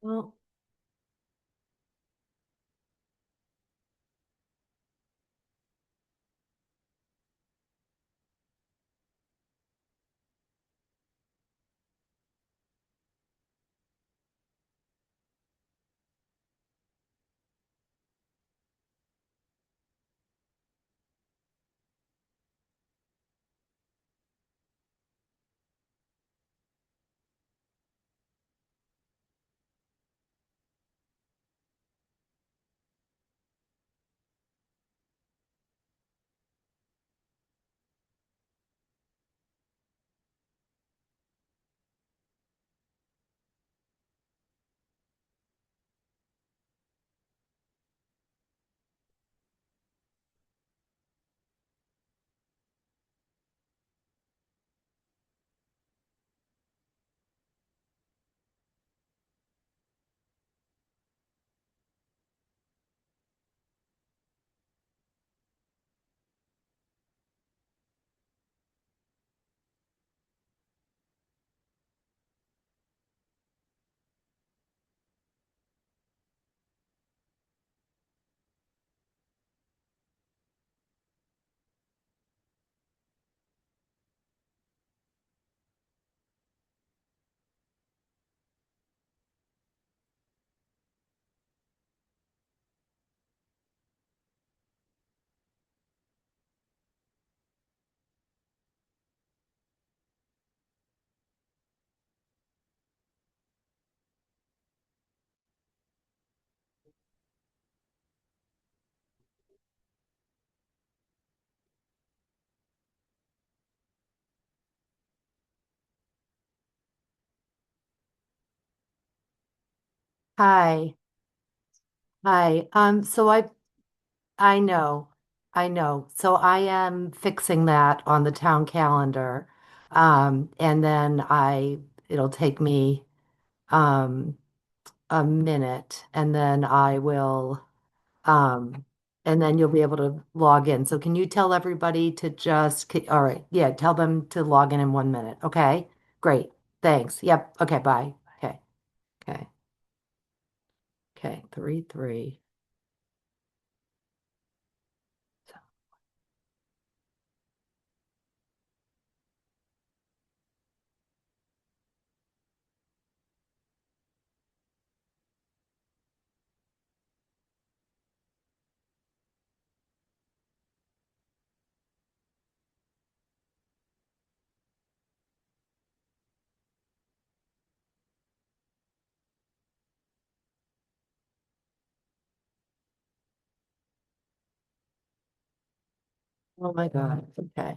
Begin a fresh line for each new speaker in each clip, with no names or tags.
Well, hi. Hi. I know. I know. So I am fixing that on the town calendar. And then it'll take me um a minute and then I will and then you'll be able to log in. So can you tell everybody to all right. Yeah, tell them to log in 1 minute. Okay. Great. Thanks. Yep. Okay, bye. Okay. Okay. Okay. 3-3. Oh my God. Okay.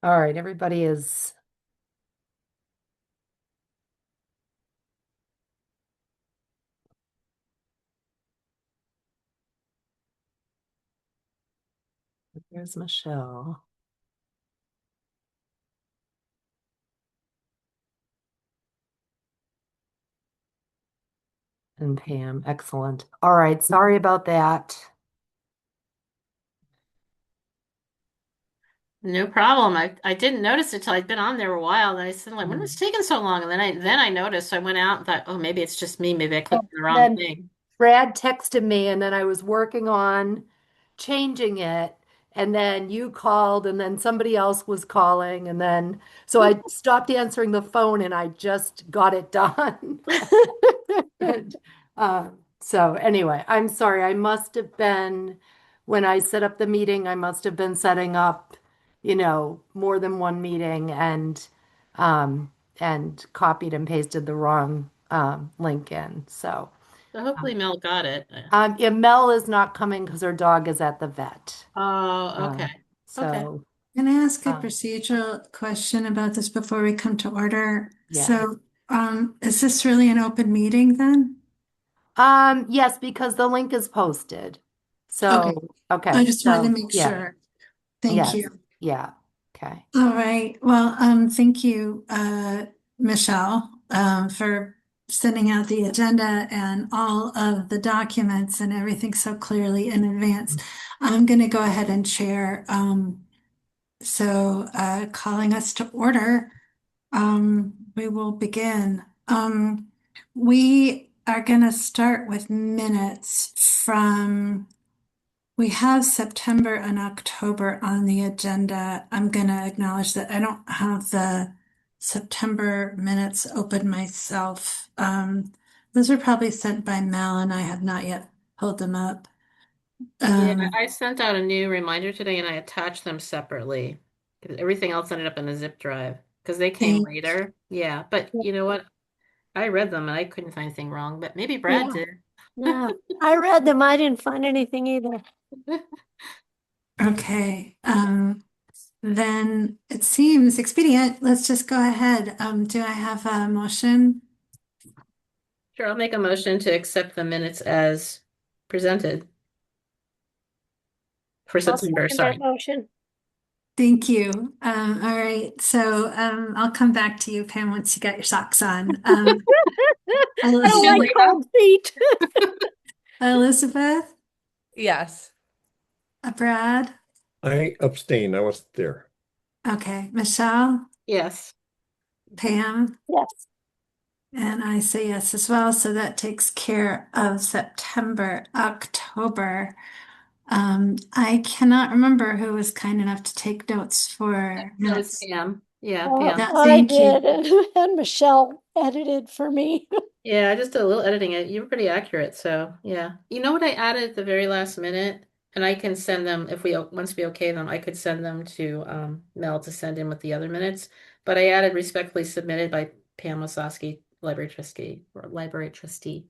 All right, everybody is, there's Michelle and Pam. Excellent. All right, sorry about that.
No problem. I didn't notice it till I'd been on there a while. And I said, like, when was
Mm.
it taking so long? And then I noticed. So I went out and thought, oh, maybe it's just me. Maybe I
Oh,
clicked the wrong
then
thing.
Brad texted me, and then I was working on changing it. And then you called, and then somebody else was calling. And then, so I stopped answering the phone and I just got it done. And, so anyway, I'm sorry. I must have been, when I set up the meeting, I must have been setting up, more than one meeting and copied and pasted the wrong link in. So
So hopefully Mel got it.
yeah, Mel is not coming because her dog is at the vet.
Oh, okay.
Um,
Okay.
so
Can I ask a
um,
procedural question about this before we come to order?
yeah.
Is this really an open meeting then?
Yes, because the link is posted.
Okay,
So
I
okay.
just wanted to
So
make
yeah.
sure. Thank
Yes.
you.
Yeah. Okay.
All right. Well, thank you, Michelle, for sending out the agenda and all of the documents and everything so clearly in advance. I'm going to go ahead and share. Calling us to order. We will begin. We are going to start with minutes from, we have September and October on the agenda. I'm going to acknowledge that I don't have the September minutes open myself. Those were probably sent by Mel and I have not yet pulled them up.
Yeah,
Um,
I sent out a new reminder today and I attached them separately. 'Cause everything else ended up in a zip drive because they came
thank,
later. Yeah, but you know what? I read them and I couldn't find anything wrong, but maybe Brad
Yeah,
did.
yeah. I read them. I didn't find anything either.
okay. Then it seems expedient. Let's just go ahead. Do I have a motion?
Sure, I'll make a motion to accept the minutes as presented for
I'll
September,
second that
sorry.
motion.
Thank you. All right. I'll come back to you, Pam, once you got your socks on.
I don't
You did
like
Elizabeth,
leave
cold feet.
Elizabeth,
Yes.
Brad.
I abstain. I wasn't there.
Okay, Michelle,
Yes.
Pam,
Yes.
and I say yes as well. So that takes care of September, October. I cannot remember who was kind enough to take notes for
That was
minutes.
Pam. Yeah, Pam.
I
Thank you.
did, and Michelle edited for me.
Yeah, I just did a little editing it. You were pretty accurate, so yeah. You know what I added at the very last minute? And I can send them if we once we okay them, I could send them to Mel to send in with the other minutes. But I added respectfully submitted by Pam Wasowski, library trustee.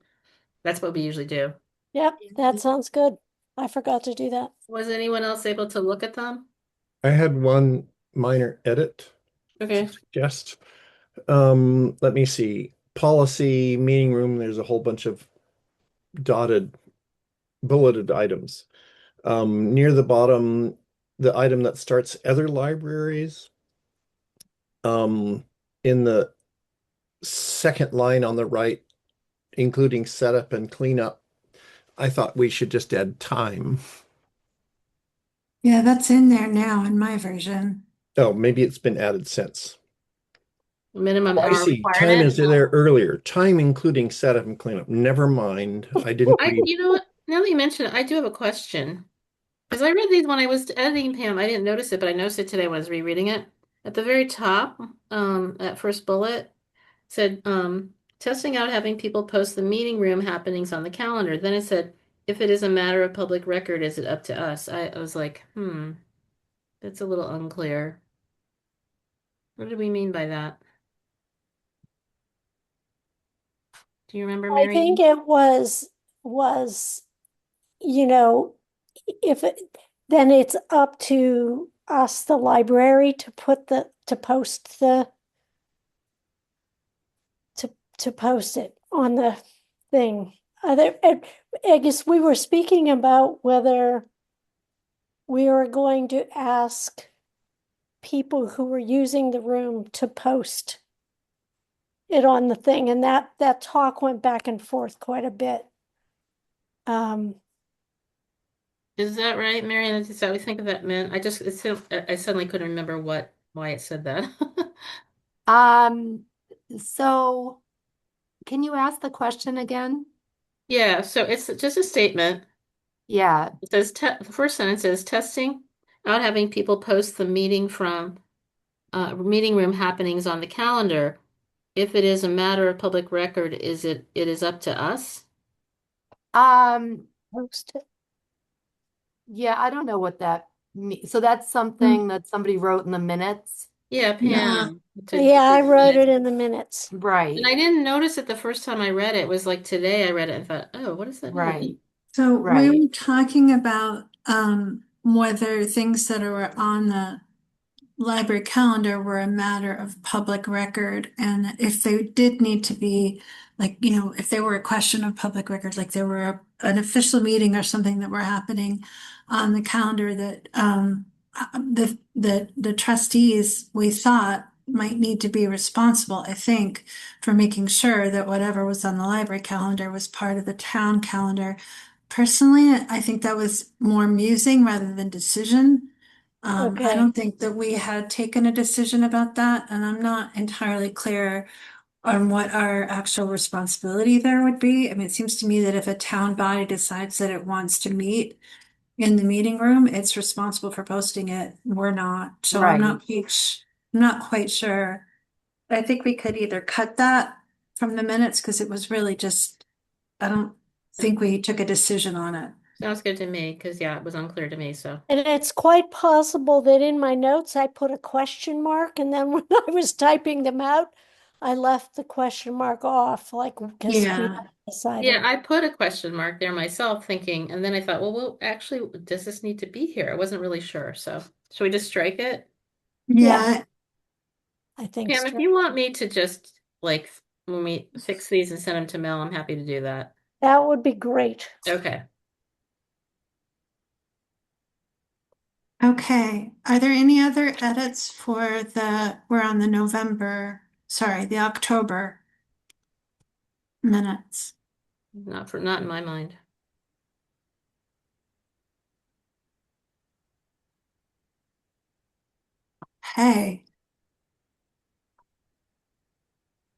That's what we usually do.
Yep, that sounds good. I forgot to do that.
Was anyone else able to look at them?
I had one minor edit to
Okay.
suggest. Let me see. Policy meeting room, there's a whole bunch of dotted, bulleted items. Near the bottom, the item that starts other libraries, in the second line on the right, including setup and cleanup, I thought we should just add time.
Yeah, that's in there now in my version.
Oh, maybe it's been added since.
Minimum
Oh, I
hour
see. Time
requirement.
is there earlier. Time including setup and cleanup. Never mind. I didn't read.
You know what? Now that you mention it, I do have a question. Because I read these when I was editing Pam. I didn't notice it, but I noticed it today when I was rereading it. At the very top, that first bullet said, testing out having people post the meeting room happenings on the calendar. Then it said, if it is a matter of public record, is it up to us? I was like, that's a little unclear. What do we mean by that? Do you remember,
I think
Mary?
it was, you know, if it, then it's up to ask the library to post to post it on the thing. I guess we were speaking about whether we are going to ask people who were using the room to post it on the thing, and that talk went back and forth quite a bit. Um,
Is that right, Marianne? Is that what you think of that meant? I suddenly couldn't remember why it said that.
Um, so can you ask the question again?
Yeah, so it's just a statement.
Yeah.
It says, the first sentence is testing out having people post the meeting room happenings on the calendar. If it is a matter of public record, it is up to us?
Um,
post it.
yeah, I don't know what that means. So that's
Mm,
something that somebody wrote in the minutes.
Yeah,
yeah.
Pam.
Yeah, I wrote
And
it in the minutes.
Right,
I didn't notice it the first time I read it. It was like today I read it and thought, oh, what does that
right,
mean?
So we
right,
were talking about whether things that are on the library calendar were a matter of public record, and if they did need to be, like, if they were a question of public record, like there were an official meeting or something that were happening on the calendar that the trustees, we thought, might need to be responsible, I think, for making sure that whatever was on the library calendar was part of the town calendar. Personally, I think that was more musing rather than decision. I
Okay.
don't think that we had taken a decision about that, and I'm not entirely clear on what our actual responsibility there would be. I mean, it seems to me that if a town body decides that it wants to meet in the meeting room, it's responsible for posting it. We're not. So
right.
I'm not quite sure. I think we could either cut that from the minutes because it was really just, I don't think we took a decision on it.
Sounds good to me, because yeah, it was unclear to me, so.
And it's quite possible that in my notes I put a question mark, and then when I was typing them out, I left the question mark off, like because we
Yeah.
Yeah,
decided.
I put a question mark there myself thinking, and then I thought, well, actually, does this need to be here? I wasn't really sure, so should we just strike it?
Yeah,
Yeah.
I think
Pam, if
so.
you want me to just like when we fix these and send them to Mel, I'm happy to do that.
That would be great.
Okay.
Okay, are there any other edits we're on the the October minutes?
Not in my mind.
Hey,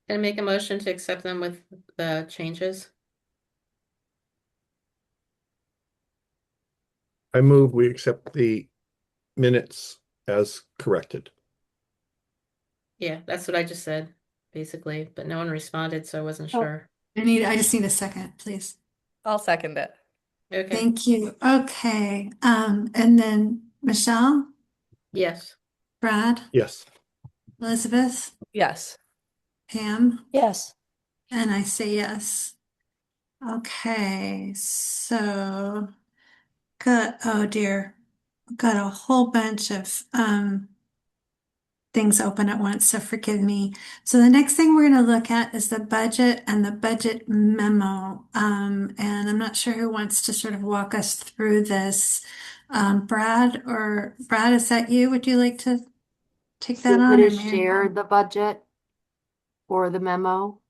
Can I make a motion to accept them with the changes?
I move we accept the minutes as corrected.
Yeah, that's what I just said, basically, but no one responded, so I wasn't
Oh,
sure.
I just need a second, please.
I'll second it.
Okay.
Thank you. Okay, and then Michelle,
Yes.
Brad,
Yes.
Elizabeth,
Yes.
Pam,
yes.
and I say yes. Okay, so oh dear, got a whole bunch of things open at once, so forgive me. So the next thing we're going to look at is the budget and the budget memo. And I'm not sure who wants to sort of walk us through this. Brad, is that you? Would you like to take
Do
that
you want
on,
me
or
to
Mary?
share the budget or the memo?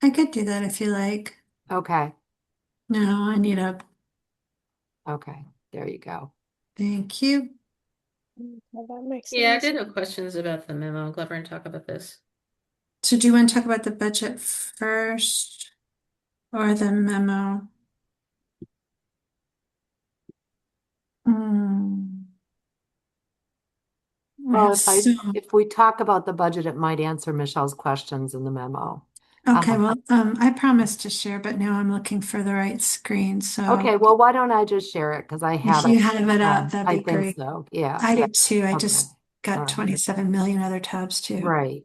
I could do that if you like.
Okay,
No, I need a
okay, there you go.
thank you.
Well, that makes it
Yeah, I
easy.
did have questions about the memo. I'm glad we're gonna talk about this.
So do you want to talk about the budget first or the memo? Hmm. I
Well,
have so
if we talk about the budget, it might answer Michelle's questions in the memo.
Okay,
Um,
well, I promised to share, but now I'm looking for the right screen. So
okay, well, why don't I just share it because I
if
have
you
it.
have it up, that'd
I
be
think
great.
so. Yeah.
I did too. I
Okay.
just
All
got
right.
27 million other tabs too.
Right.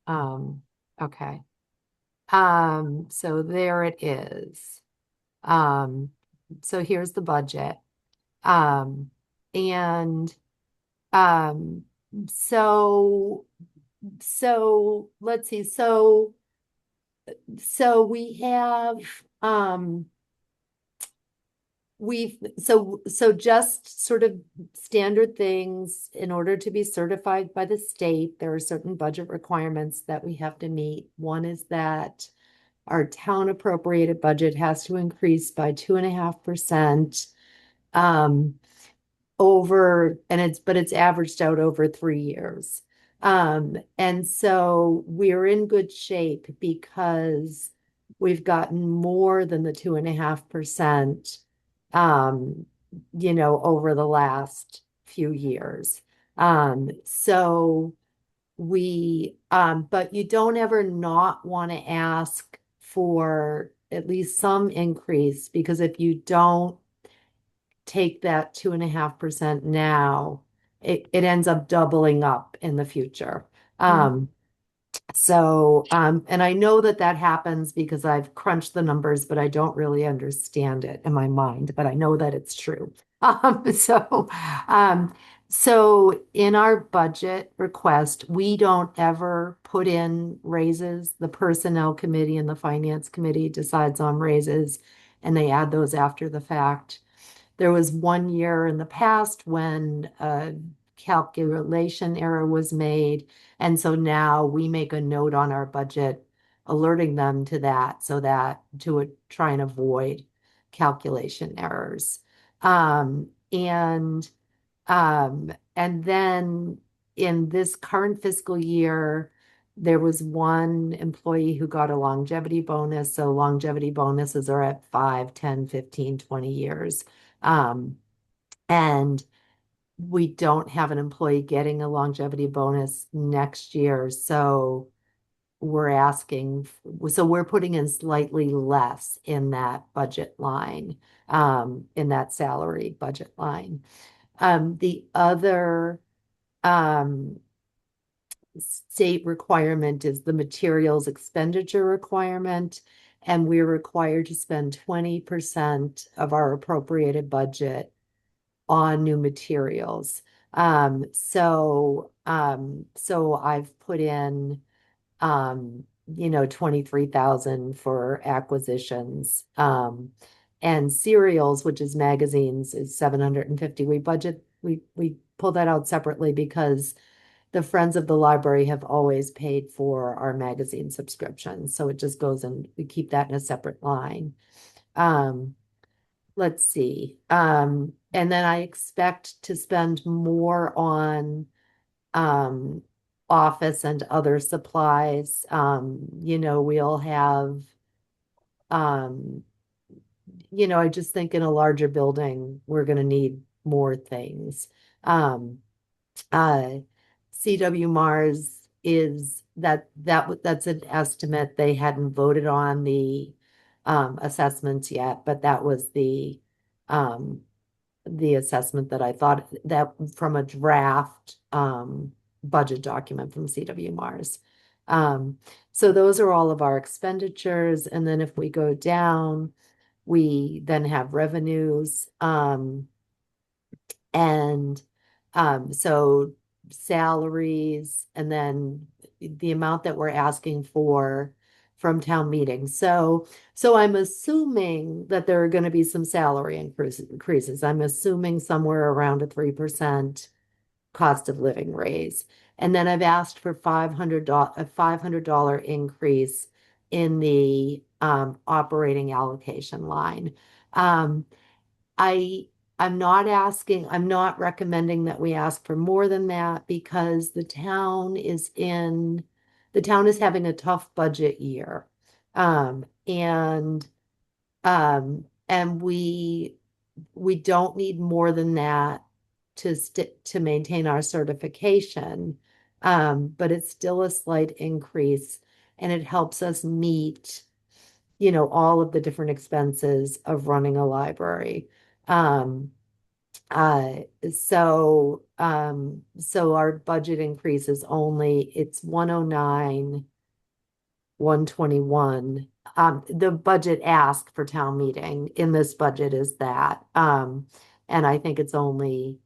Um, okay. So there it is. Um, so here's the budget. Um, and Um, so let's see. So we have so just sort of standard things in order to be certified by the state, there are certain budget requirements that we have to meet. One is that our town appropriated budget has to increase by 2.5%. Um, over and it's averaged out over 3 years. And so we're in good shape because we've gotten more than the 2.5%, over the last few years. So but you don't ever not want to ask for at least some increase, because if you don't take that 2.5% now, it ends up doubling up in the future.
Mm.
And I know that that happens because I've crunched the numbers, but I don't really understand it in my mind, but I know that it's true. Um, so, um, so in our budget request, we don't ever put in raises. The personnel committee and the finance committee decides on raises, and they add those after the fact. There was one year in the past when a calculation error was made. And so now we make a note on our budget alerting them to that, so that try and avoid calculation errors. Um, and and then in this current fiscal year, there was one employee who got a longevity bonus. So longevity bonuses are at 5, 10, 15, 20 years. Um, and we don't have an employee getting a longevity bonus next year. So we're asking, so we're putting in slightly less in that budget line, in that salary budget line. The other um, state requirement is the materials expenditure requirement, and we're required to spend 20% of our appropriated budget on new materials. So I've put in, 23,000 for acquisitions. And cereals, which is magazines, is 750. We pull that out separately because the Friends of the Library have always paid for our magazine subscriptions. So it just goes and we keep that in a separate line. Um, let's see. And then I expect to spend more on um, office and other supplies. We'll have, um, I just think in a larger building, we're going to need more things. Um, uh, CW Mars that's an estimate. They hadn't voted on the assessments yet, but that was um, the assessment that I thought that from a draft budget document from CW Mars. Um, so those are all of our expenditures. And then if we go down, we then have revenues. And so salaries, and then the amount that we're asking for from town meeting. So I'm assuming that there are going to be some salary increases. I'm assuming somewhere around a 3% cost of living raise. And then I've asked for a $500 increase in the operating allocation line. Um, I I'm not recommending that we ask for more than that, because the town is having a tough budget year. Um, and we don't need more than that to maintain our certification. But it's still a slight increase, and it helps us meet all of the different expenses of running a library. Um, uh, so our budget increase is it's 109, 121. The budget ask for town meeting in this budget is that. And I think it's only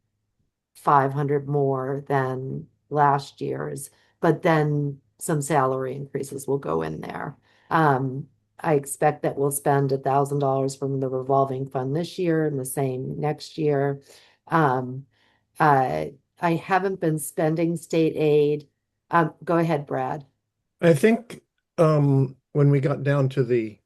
500 more than last year's, but then some salary increases will go in there. I expect that we'll spend $1,000 from the revolving fund this year and the same next year. Um, uh, I haven't been spending state aid. Go ahead, Brad.
I think when we got down to the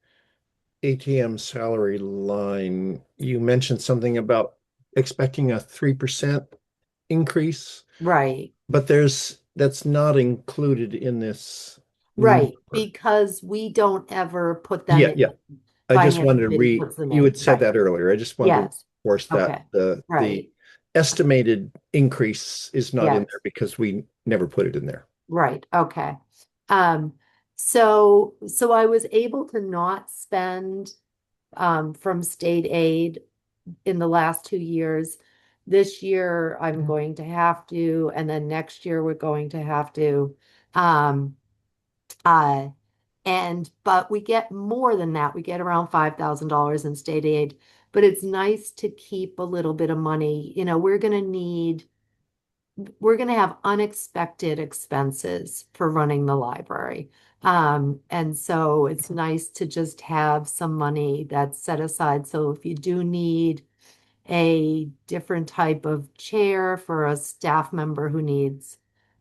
ATM salary line, you mentioned something about expecting a 3% increase,
Right,
but that's not included in this
right,
number.
because we don't ever put them
Yeah,
in.
yeah. I just
Finance
wanted to
committee puts them
you
in.
had said
Right.
that earlier. I just wanted to
Yes.
reinforce that
Okay.
the
Right.
estimated increase is not in there
Yes.
because we never put it in there.
Right. Okay. Um, so I was able to not spend from state aid in the last 2 years. This year I'm going to have to, and then next year we're going to have to. Um, uh, but we get more than that. We get around $5,000 in state aid, but it's nice to keep a little bit of money. We're going to have unexpected expenses for running the library. And so it's nice to just have some money that's set aside. So if you do need a different type of chair for a staff member who needs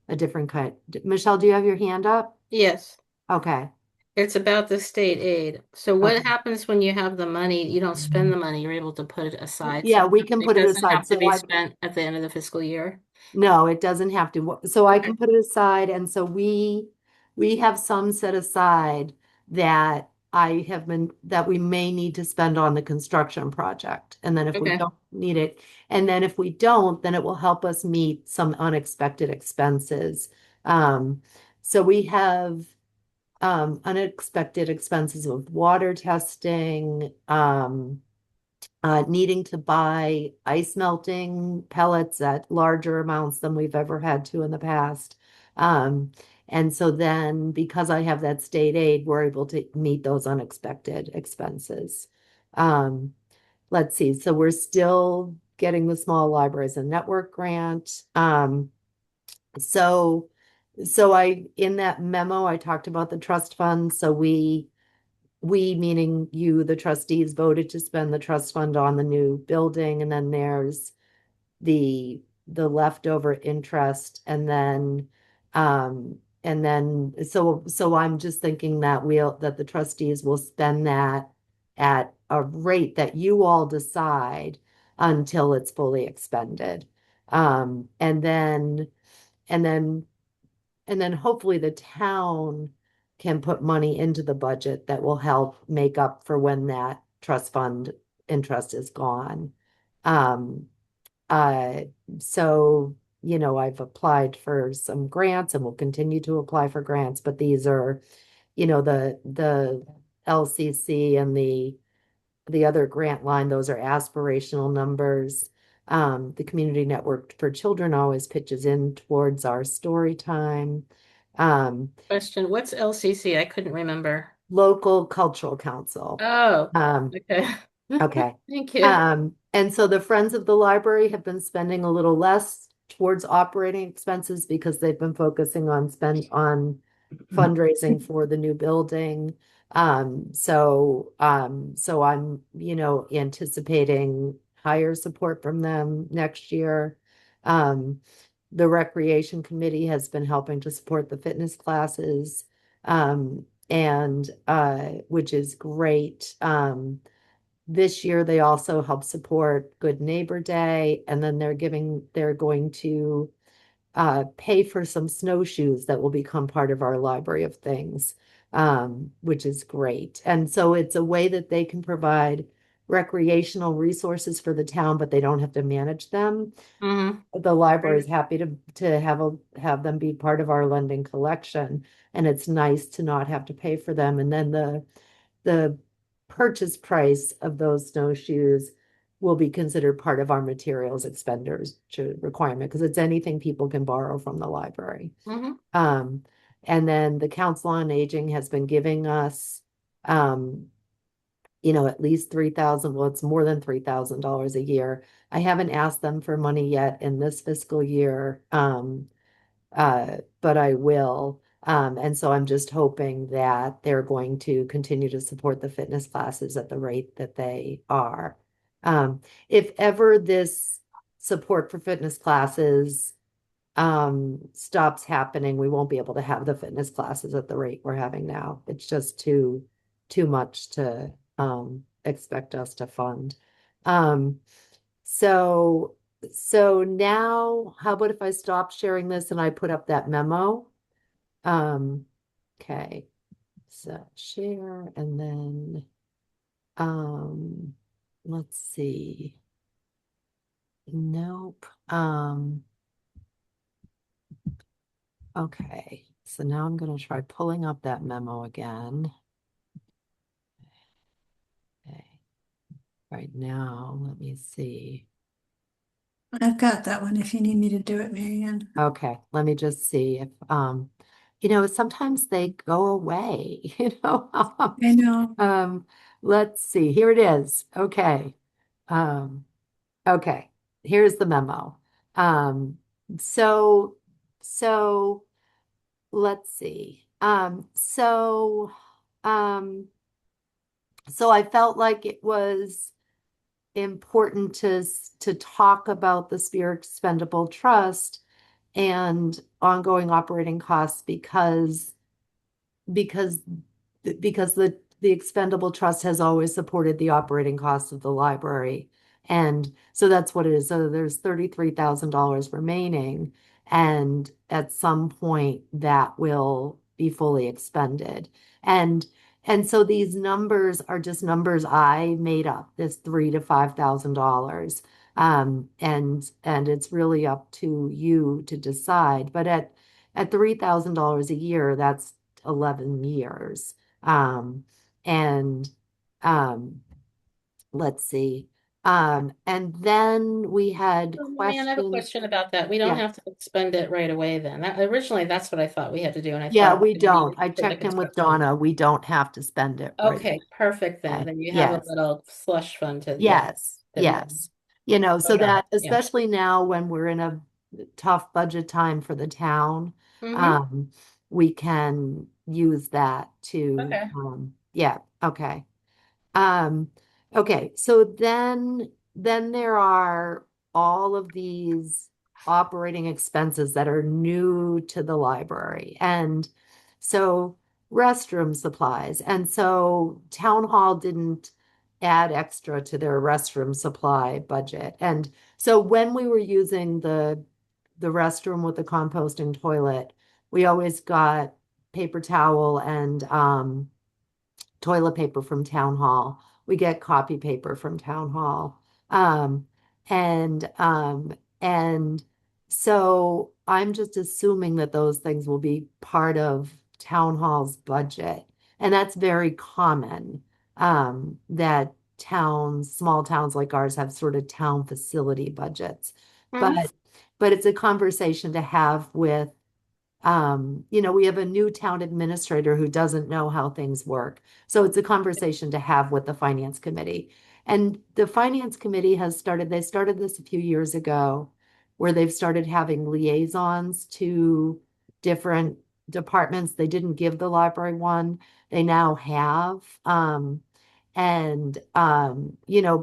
a different kind. Michelle, do you have your hand up?
Yes.
Okay.
It's about the state aid. So what
Okay.
happens when you have the money? You don't spend the money, you're able to put it aside. So
Yeah, we can
it
put it
doesn't
aside.
have to
So
be
I
spent at the end of the fiscal year.
No, it doesn't have to. So I
Okay.
can put it aside, and so we have some set aside that I have been that we may need to spend on the construction project. And then if we
Okay.
don't need it, and then if we don't, then it will help us meet some unexpected expenses. Um, so we have unexpected expenses with water testing, needing to buy ice melting pellets at larger amounts than we've ever had to in the past. Um, and so then because I have that state aid, we're able to meet those unexpected expenses. Um, let's see. So we're still getting the small libraries and network grant. So in that memo, I talked about the trust fund. So we, meaning you, the trustees, voted to spend the trust fund on the new building, and then there's the leftover interest, and then I'm just thinking that the trustees will spend that at a rate that you all decide until it's fully expended. Um, and then and then and then hopefully the town can put money into the budget that will help make up for when that trust fund interest is gone. Um, uh, so, I've applied for some grants and will continue to apply for grants, but these are, the LCC and the other grant line, those are aspirational numbers. The Community Network for Children always pitches in towards our story time. Um,
Question, what's LCC? I couldn't remember.
Local Cultural Council.
Oh,
Um,
okay.
okay.
Thank you.
And so the Friends of the Library have been spending a little less towards operating expenses because they've been focusing on fundraising for the new building. So I'm, anticipating higher support from them next year. Um, the Recreation Committee has been helping to support the fitness classes, and which is great. This year they also help support Good Neighbor Day, and then they're going to pay for some snowshoes that will become part of our library of things, which is great. And so it's a way that they can provide recreational resources for the town, but they don't have to manage them.
Hmm.
The library is happy to have them be part of our lending collection, and it's nice to not have to pay for them. And then the purchase price of those snowshoes will be considered part of our materials expenditure requirement because it's anything people can borrow from the library.
Hmm.
Um, and then the Council on Aging has been giving us um, at least 3,000, well, it's more than $3,000 a year. I haven't asked them for money yet in this fiscal year, but I will. And so I'm just hoping that they're going to continue to support the fitness classes at the rate that they are. If ever this support for fitness classes stops happening, we won't be able to have the fitness classes at the rate we're having now. It's just too much to expect us to fund. Um, so so now how about if I stop sharing this and I put up that memo? Um, okay. So share and then um let's see. Nope. Okay. So now I'm going to try pulling up that memo again. Okay. Right now, let me see.
I've got that one if you need me to do it, Marianne.
Okay, let me just see if sometimes they go away,
I know.
Let's see. Here it is. Okay. Um, okay. Here's the memo. Um, so so let's see. Um so I felt like it was important to talk about the Spirit Expendable Trust and ongoing operating costs because because the expendable trust has always supported the operating costs of the library. And so that's what it is. So there's $33,000 remaining, and at some point that will be fully expended. And and so these numbers are just numbers I made up, this $3,000 to $5,000. And it's really up to you to decide. But at $3,000 a year, that's 11 years. And um, let's see. And then we had
Oh, Marianne, I have a
questions.
question about that. We don't
Yeah.
have to spend it right away then. Originally, that's what I thought we had to do, and I
Yeah,
thought
we
it would be
don't. I
for the
checked in with
construction.
Donna. We don't have to spend it right
Okay, perfect then.
away.
Then you have a
Yes.
little slush fund to, yeah,
Yes.
that you
Yes. So
vote on.
that
Yeah.
especially now when we're in a tough budget time for the town,
Mm-hmm.
um, we can use that to,
Okay.
yeah, okay. Um, okay, so then there are all of these operating expenses that are new to the library. And so restroom supplies. And so town hall didn't add extra to their restroom supply budget. And so when we were using the restroom with the composting toilet, we always got paper towel and toilet paper from town hall. We get copy paper from town hall. Um, and um, and so I'm just assuming that those things will be part of town hall's budget. And that's very common, that small towns like ours have sort of town facility budgets.
Mm-hmm.
But but it's a conversation to have with we have a new town administrator who doesn't know how things work. So it's a conversation to have with the finance committee. And the finance committee they started this a few years ago, where they've started having liaisons to different departments. They didn't give the library one. They now have.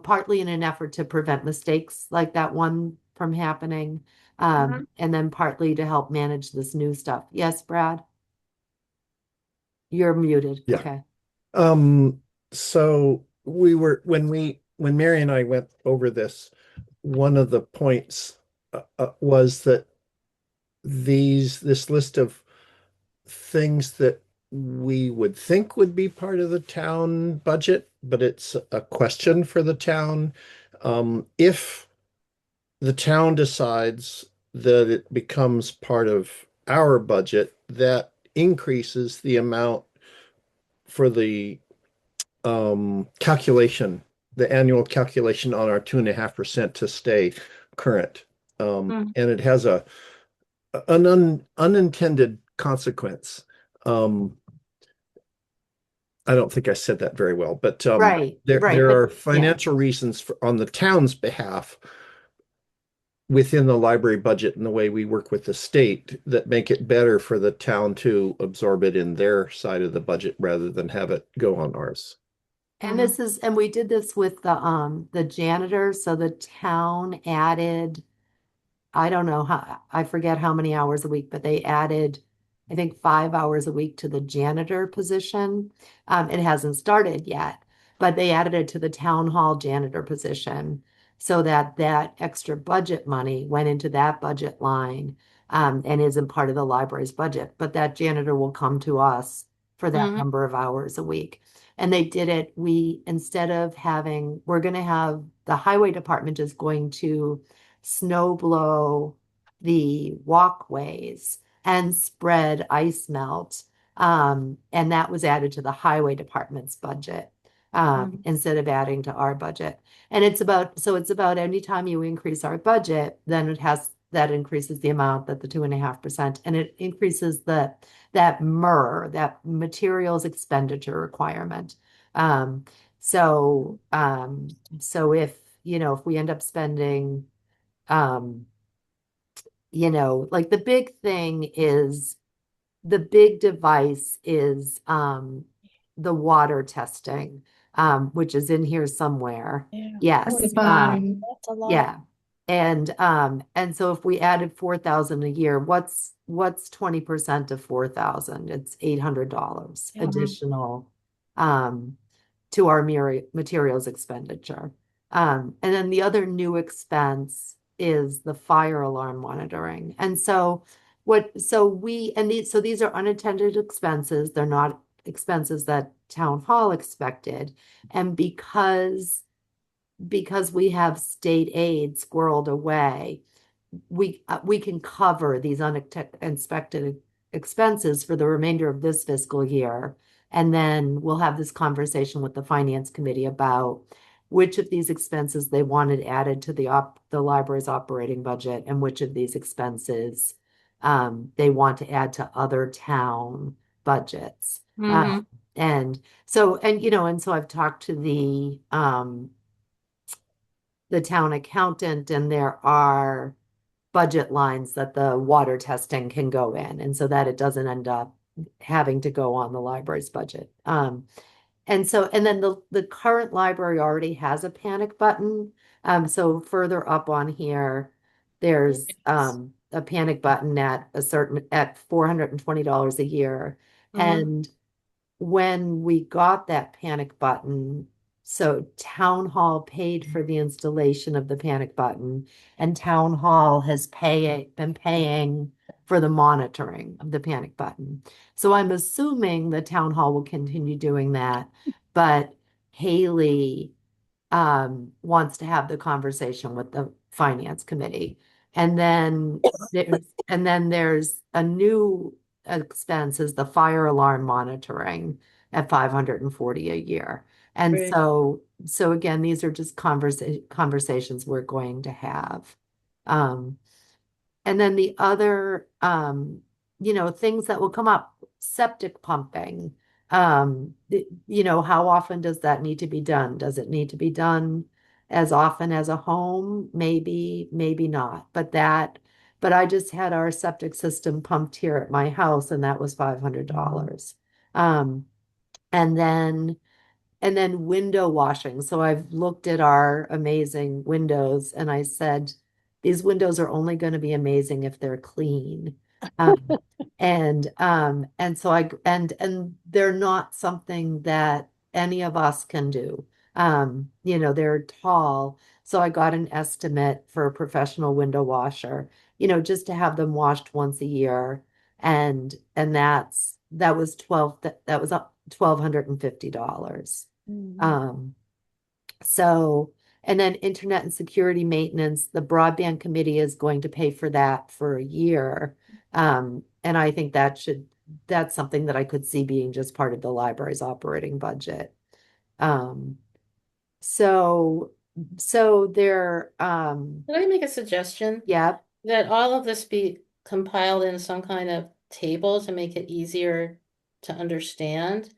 Partly in an effort to prevent mistakes like that one from happening. And then partly to help manage this new stuff. Yes, Brad, you're muted.
Yeah.
Okay.
So we were when Mary and I went over this, one of the points was that this list of things that we would think would be part of the town budget, but it's a question for the town. If the town decides that it becomes part of our budget, that increases the amount for the calculation, the annual calculation on our 2.5% to stay current.
Mm-hmm.
And it has an unintended consequence. Um, I don't think I said that very well, but
Right, right,
there
but
are
yeah.
financial reasons on the town's behalf within the library budget and the way we work with the state that make it better for the town to absorb it in their side of the budget rather than have it go on ours.
And this is, and we did this with the janitor. So the town added, I don't know how, I forget how many hours a week, but they added, I think 5 hours a week to the janitor position. It hasn't started yet, but they added it to the town hall janitor position so that that extra budget money went into that budget line, and isn't part of the library's budget. But that janitor will come to us for that
Mm-hmm.
number of hours a week. And they did it, instead of having, we're going to have, the highway department is going to snow blow the walkways and spread ice melt. And that was added to the highway department's budget,
Mm-hmm.
instead of adding to our budget. And it's about anytime you increase our budget, then that increases the amount that the 2.5%, and it increases that MER, that materials expenditure requirement. Um, so if, if we end up spending, um, like the big device is the water testing, which is in here somewhere.
Yeah.
At the
Yes.
bottom.
That's a lot.
Yeah. And so if we added 4,000 a year, what's 20% of 4,000? It's $800
Yeah.
additional um to our materials expenditure. And then the other new expense is the fire alarm monitoring. And so these are unattended expenses. They're not expenses that town hall expected. And because we have state aid squirreled away, we can cover these unexpected expenses for the remainder of this fiscal year. And then we'll have this conversation with the finance committee about which of these expenses they wanted added to the library's operating budget, and which of these expenses they want to add to other town budgets.
Mm-hmm.
And so I've talked to the town accountant, and there are budget lines that the water testing can go in, and so that it doesn't end up having to go on the library's budget. And then the current library already has a panic button. So further up on here, there's
Yes.
a panic button at $420 a year.
Mm-hmm.
And when we got that panic button, so town hall paid for the installation of the panic button, and town hall has been paying for the monitoring of the panic button. So I'm assuming the town hall will continue doing that, but Haley wants to have the conversation with the finance committee. And then there's a new expense, is the fire alarm monitoring at 540 a year. And
Right.
so again, these are just conversations we're going to have. Um, and then the other, things that will come up, septic pumping. How often does that need to be done? Does it need to be done as often as a home? Maybe, maybe not. But I just had our septic system pumped here at my house, and that was $500. Um, and then window washing. So I've looked at our amazing windows, and I said, these windows are only going to be amazing if they're clean. Um, and they're not something that any of us can do. They're tall. So I got an estimate for a professional window washer, just to have them washed once a year. And that was up $1,250.
Mhm.
Um, so, and then internet and security maintenance, the broadband committee is going to pay for that for a year. And I think that's something that I could see being just part of the library's operating budget. Um, so, so there,
Can I make a suggestion
yeah,
that all of this be compiled in some kind of table to make it easier to understand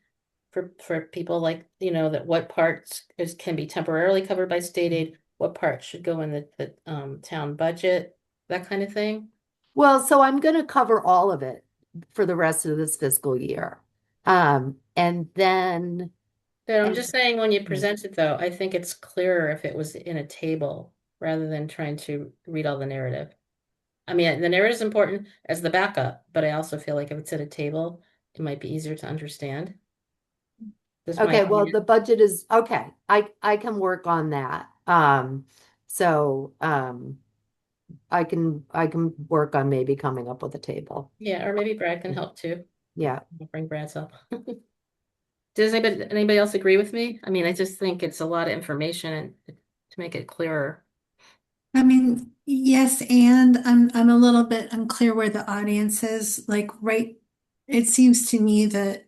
for people like, that what parts can be temporarily covered by state aid, what parts should go in the town budget, that kind of thing.
Well, so I'm going to cover all of it for the rest of this fiscal year. And then,
But I'm
and
just saying when you present it though, I think it's clearer if it was in a table rather than trying to read all the narrative. I mean, the narrative is important as the backup, but I also feel like if it's at a table, it might be easier to understand. This is my
okay, well,
opinion.
the budget is okay. I can work on that. So I can work on maybe coming up with a table.
Yeah, or maybe Brad can help too.
Yeah.
I'll bring Brad's help. Does anybody else agree with me? I mean, I just think it's a lot of information and to make it clearer.
I mean, yes, and I'm a little bit unclear where the audience is. Like, right, it seems to me that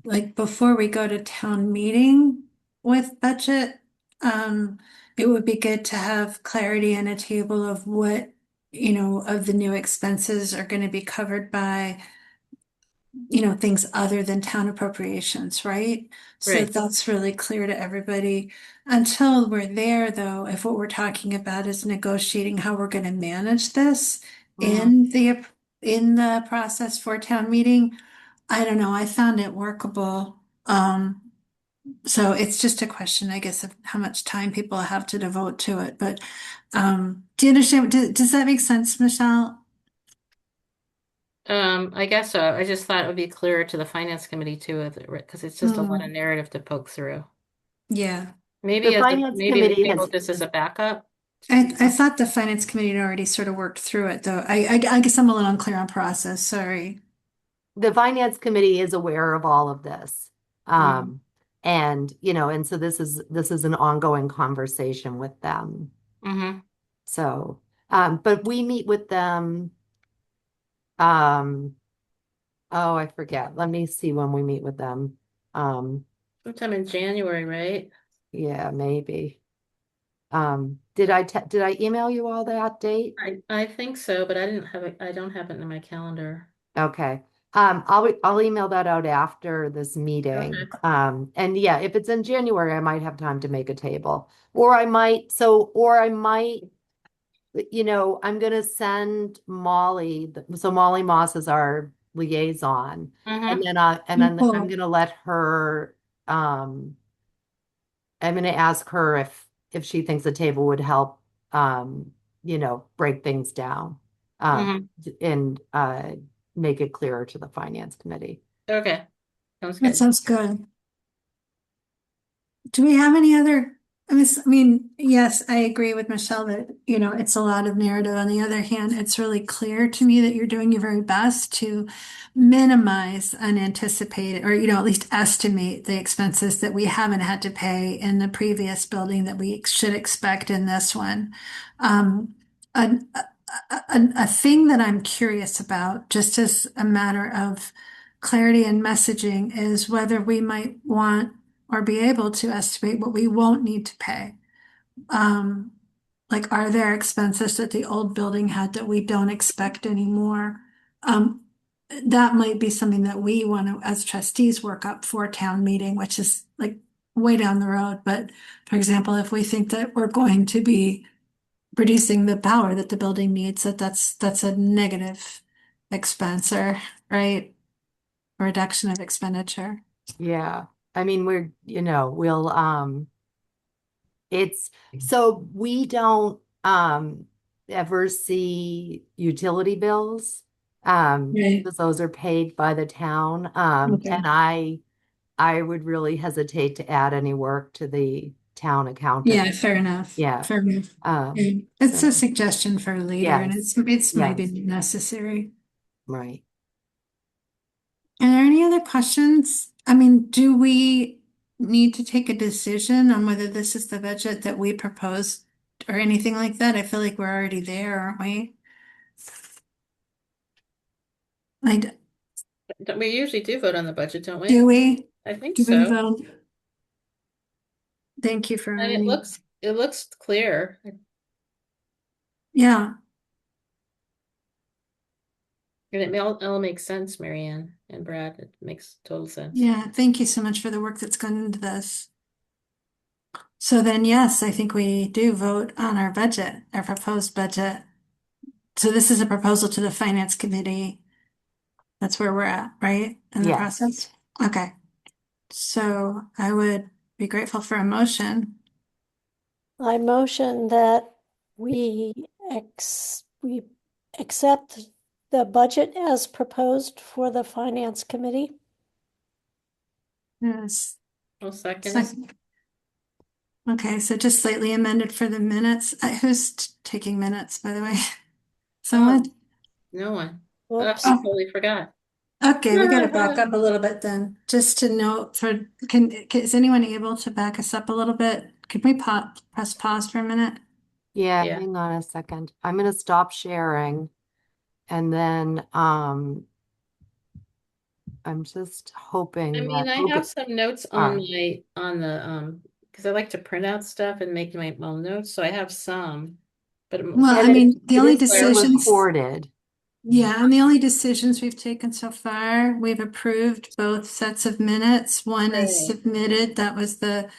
like before we go to town meeting with budget, um, it would be good to have clarity and a table of what, of the new expenses are going to be covered by things other than town appropriations, right? So
Right.
that's really clear to everybody. Until we're there, though, if what we're talking about is negotiating how we're going to manage this
Mhm.
in the process for town meeting, I don't know. I found it workable. So it's just a question, I guess, of how much time people have to devote to it. But do you understand? Does that make sense, Michelle?
I guess so. I just thought it would be clearer to the finance committee too, because it's just a lot of
Hmm,
narrative to poke through.
yeah.
The finance
Maybe the
committee
table
has
just as a backup.
I thought the finance committee had already sort of worked through it, though. I guess I'm a little unclear on process. Sorry.
the finance committee is aware of all of this.
Mm.
Um, and so this is an ongoing conversation with them.
Hmm.
So, but we meet with them, um, oh, I forget. Let me see when we meet with them. Um,
Sometime in January, right?
yeah, maybe. Did I email you all that date?
I think so, but I don't have it in my calendar.
Okay. I'll email that out after this meeting.
Okay.
And yeah, if it's in January, I might have time to make a table. Or I might, I'm gonna send Molly, so Molly Moss is our liaison. And
Mm-hmm.
then I'm
Cool.
gonna let her, I'm gonna ask her if she thinks a table would help, break things down, um,
Mm-hmm.
and make it clearer to the finance committee.
Okay. Sounds
That
good.
sounds good. Do we have any other? I mean, yes, I agree with Michelle that, it's a lot of narrative. On the other hand, it's really clear to me that you're doing your very best to minimize unanticipated, or, at least estimate the expenses that we haven't had to pay in the previous building that we should expect in this one. A thing that I'm curious about, just as a matter of clarity and messaging, is whether we might want or be able to estimate what we won't need to pay. Um, like, are there expenses that the old building had that we don't expect anymore? Um, that might be something that we want to, as trustees, work up for town meeting, which is like way down the road. But for example, if we think that we're going to be producing the power that the building needs, that's a negative expense, or right, reduction of expenditure.
Yeah. I mean, we'll, it's, so we don't, ever see utility bills.
Right.
Because those are paid by the town.
Okay.
And I would really hesitate to add any work to the town accountant.
Yeah, fair enough.
Yeah.
Fair enough.
Um,
Yeah. It's a
so
suggestion for later, and
yes,
it's maybe
yes,
necessary.
right.
Are there any other questions? I mean, do we need to take a decision on whether this is the budget that we propose or anything like that? I feel like we're already there, aren't we? Like,
We usually do vote on the budget, don't
do
we?
we?
I think
Do we
so.
vote? Thank you for
And it
reminding.
looks clear.
Yeah.
And all makes sense, Marianne and Brad. It makes total sense.
Yeah, thank you so much for the work that's gone into this. So then, yes, I think we do vote on our budget, our proposed budget. So this is a proposal to the Finance Committee. That's where we're at, right? In the
Yes.
process? Okay. So I would be grateful for a motion.
I motion that we accept the budget as proposed for the finance committee.
Yes.
I'll second it.
Second. Okay, so just slightly amended for the minutes. Who's taking minutes, by the way?
Oh,
Someone?
no one. Oh, I
Whoops.
Oh,
totally forgot.
okay, we gotta back up a little bit then. Just to note for, is anyone able to back us up a little bit? Could we press pause for a minute?
Yeah,
Yeah.
hang on a second. I'm gonna stop sharing and then I'm just
I
hoping
mean,
that
I
okay.
have some notes
All
on
right.
because I like to print out stuff and make my own notes, so I have some. But
Well,
part
I
of it,
mean, the
It
only
is being
decisions,
recorded.
yeah, and the only decisions we've taken so far, we've approved both sets of minutes. One is
right,
submitted, that was the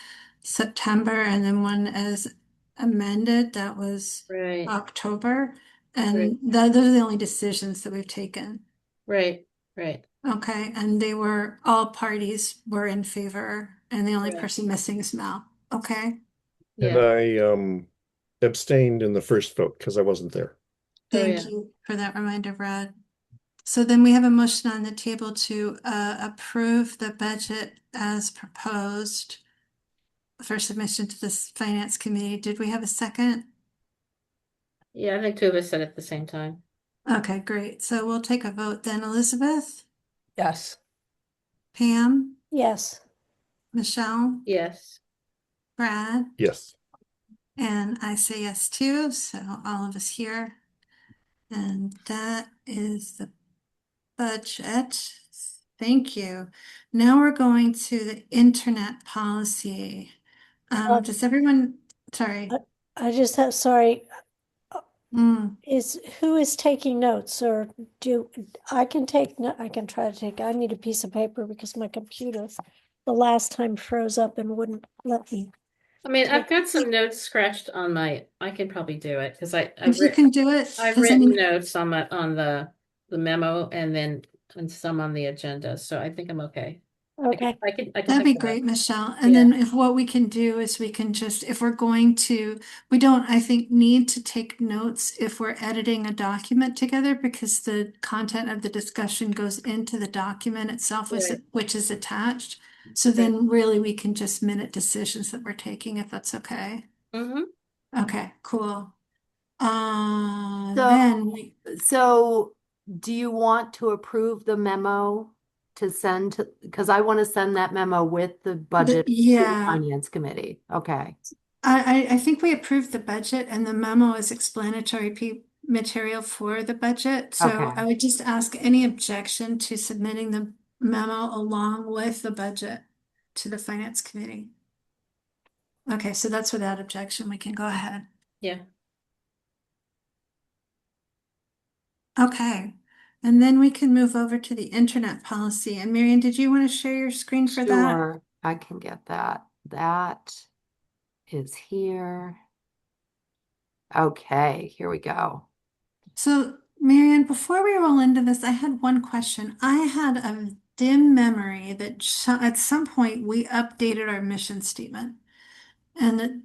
September, and then one is amended, that was
right,
October.
right,
And those are the only decisions that we've taken.
right, right,
Okay, and they were, all parties were in favor, and the only
right.
person missing is Mel. Okay,
And
Yeah.
I abstained in the first vote because I wasn't there.
Oh,
thank
yeah.
you for that reminder, Brad. So then we have a motion on the table to approve the budget as proposed for submission to this finance committee. Did we have a second?
Yeah, I think two of us said it at the same time.
Okay, great. So we'll take a vote then. Elizabeth,
Yes.
Pam,
Yes.
Michelle,
Yes.
Brad,
Yes.
and I say yes too. So all of us here. And that is the budget. Thank you. Now we're going to the internet policy.
Um,
Does everyone, sorry.
I just have, sorry,
Mm.
who is taking notes or I can take, I can try to take, I need a piece of paper because my computer the last time froze up and wouldn't let me.
I mean, I've
take-
got some notes scratched on I can probably do it because
If you can do it,
I've
doesn't
written
mean,
notes on the memo and some on the agenda, so I think I'm okay.
Okay,
I can
that'd
type
be
it up.
great, Michelle. And
Yeah,
then if what we can do is we can just, if we're going to, we don't, I think, need to take notes if we're editing a document together because the content of the discussion goes into the document itself,
right.
which is attached. So
Right.
then really we can just minute decisions that we're taking if that's okay.
Mm-hmm.
Okay, cool.
So,
Then we,
so do you want to approve the memo to send to, because I want to send that memo with the budget to the
yeah.
finance committee. Okay.
I think we approved the budget and the memo is explanatory material for the budget. So
Okay.
I would just ask any objection to submitting the memo along with the budget to the finance committee. Okay, so that's without objection. We can go ahead.
Yeah.
Okay. And then we can move over to the internet policy. And Marion, did you want to share your screen for that?
Sure, I can get that. That is here. Okay, here we go.
So, Marianne, before we roll into this, I had one question. I had a dim memory that at some point we updated our mission statement. And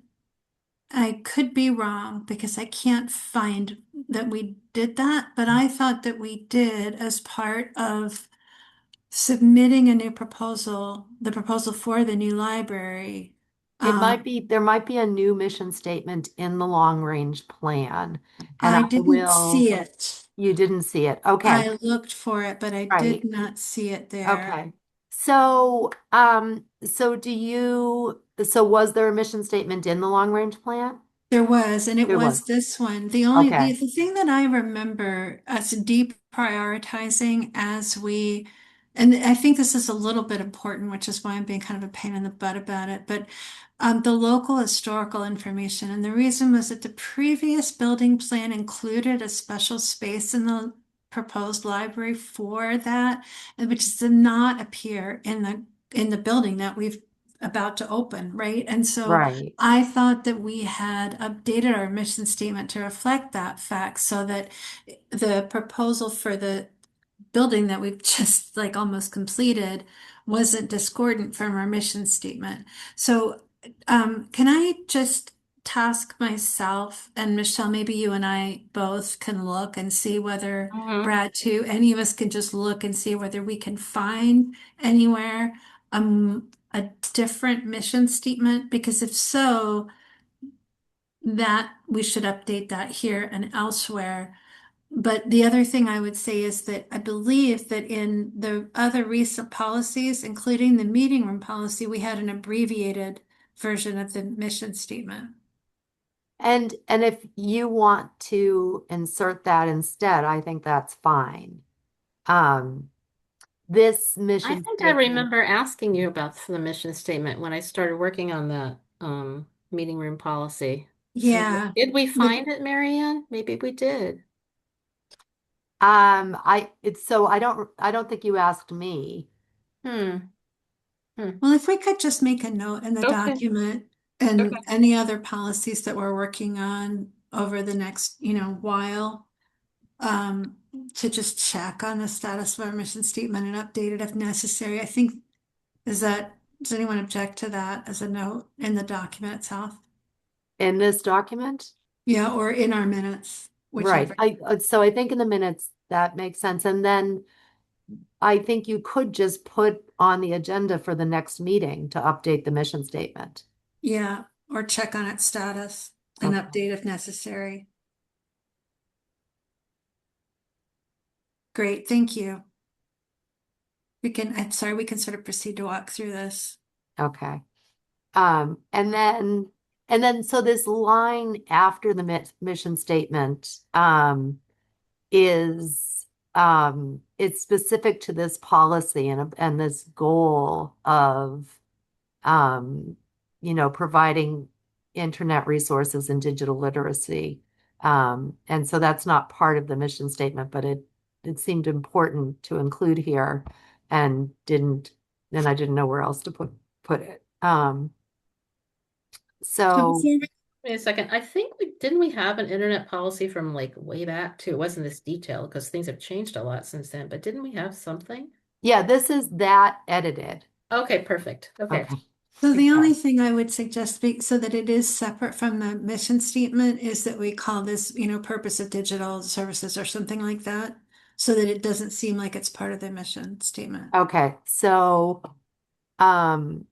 I could be wrong because I can't find that we did that, but I thought that we did as part of submitting a new proposal, the proposal for the new library.
There might be a new mission statement in the long range plan. And
I didn't see it.
you didn't see it. Okay,
I looked for it, but I did
right.
not see it there.
Okay. So, so was there a mission statement in the long range plan?
There was, and it
There was.
was this one.
Okay.
The thing that I remember us deprioritizing as we, and I think this is a little bit important, which is why I'm being kind of a pain in the butt about it, but the local historical information. And the reason was that the previous building plan included a special space in the proposed library for that, and which does not appear in the building that we've about to open, right? And so
Right.
I thought that we had updated our mission statement to reflect that fact so that the proposal for the building that we've just like almost completed wasn't discordant from our mission statement. So, can I just task myself and Michelle, maybe you and I both can look and see whether
Mm-hmm.
Brad too, any of us can just look and see whether we can find anywhere a different mission statement, because if so, that we should update that here and elsewhere. But the other thing I would say is that I believe that in the other recent policies, including the meeting room policy, we had an abbreviated version of the mission statement.
And if you want to insert that instead, I think that's fine. Um, this
I
mission
think I
statement,
remember asking you about the mission statement when I started working on the meeting room policy. So
Yeah,
did we
we,
find it, Marianne? Maybe we did.
I it's so I don't think you asked me.
Hmm. Hmm.
well, if we could just make a note in the
Okay.
document
Okay.
and any other policies that we're working on over the next, while, um, to just check on the status of our mission statement and update it if necessary. I think, does anyone object to that as a note in the document itself?
In this document?
Yeah, or in our minutes,
Right.
whichever.
So I think in the minutes that makes sense. And then I think you could just put on the agenda for the next meeting to update the mission statement.
Yeah, or check on its status and
Okay.
update if necessary. Great, thank you. I'm sorry, we can sort of proceed to walk through this.
Okay. And then so this line after the mission statement is it's specific to this policy and this goal of um, providing internet resources and digital literacy. And so that's not part of the mission statement, but it seemed important to include here and I didn't know where else to put it.
So
So
before
Wait a second. I think we have an internet policy from like way back too. It wasn't this detailed because things have changed a lot since then, but didn't we have something?
yeah, this is that edited.
Okay, perfect. Okay.
Okay.
So
Good
the only
job.
thing I would suggest so that it is separate from the mission statement is that we call this, purpose of digital services or something like that, so that it doesn't seem like it's part of the mission statement.
Okay. So um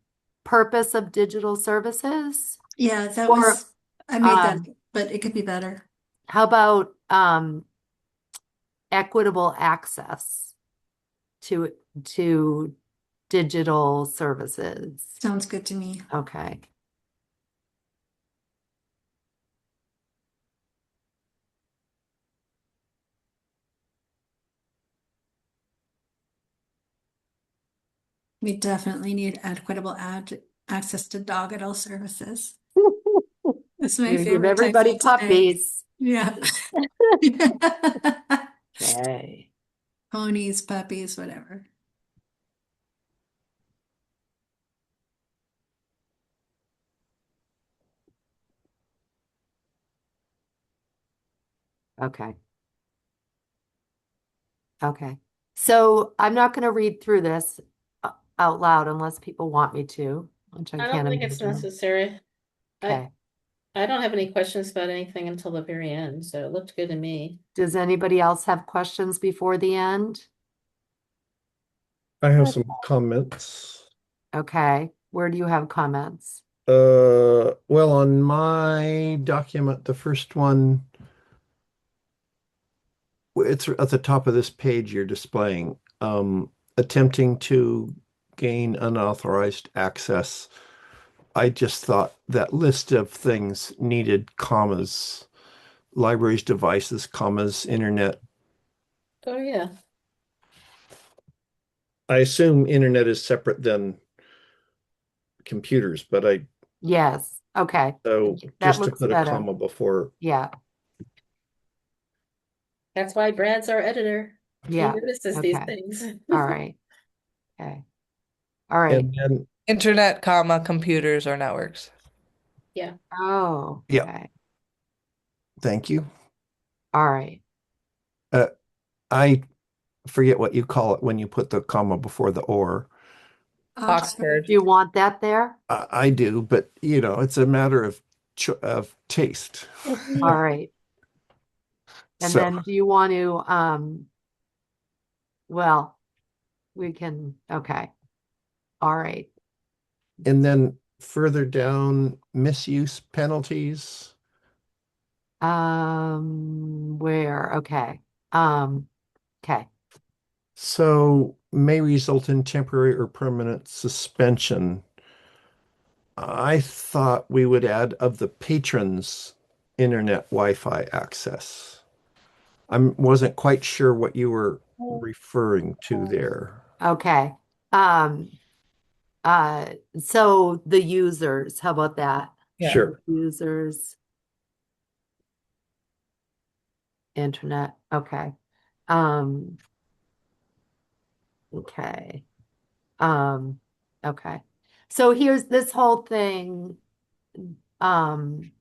purpose of digital services
Yeah,
or
I made that,
um
but it could be better.
how about equitable access to to digital services?
Sounds good to me.
Okay.
We definitely need equitable access to dog adult services. That's my
You're gonna give
favorite type
everybody
of today.
puppies.
Yeah.
Okay.
Ponies, puppies, whatever.
Okay. Okay. So I'm not going to read through this out loud unless people want me to, which I
I don't
can't
think it's
imagine.
necessary. I
Okay.
I don't have any questions about anything until the very end, so it looked good to me.
Does anybody else have questions before the end?
I have
But
some comments.
Okay. Where do you have comments?
Well, on my document, the first one, it's at the top of this page you're displaying. Attempting to gain unauthorized access. I just thought that list of things needed commas, libraries, devices, commas, internet.
Oh yeah.
I assume internet is separate than computers, but
Yes. Okay.
so
That
just to
looks
put a
better.
comma before.
Yeah.
That's why Brad's our editor. He
Yeah.
notices these
Okay.
things.
All right. Okay. All right.
And then,
Internet, comma, computers or networks.
Yeah.
Oh,
yeah,
okay.
thank you.
All right.
Uh, I forget what you call it when you put the comma before the or.
Oxford.
Do
Oxford.
you want that there?
I do, but it's a matter of taste.
All
Yeah.
right. And
So,
then do you want to, well, we can, okay. All right.
and then further down, misuse penalties.
Where? Okay. Um, okay.
So may result in temporary or permanent suspension. I thought we would add of the patrons' internet Wi-Fi access. I wasn't quite sure what you were referring to there.
Okay. Um, so the users, how about that?
Yeah.
Sure.
Users, internet. Okay. Um, okay. Um, okay. So here's this whole thing. Um,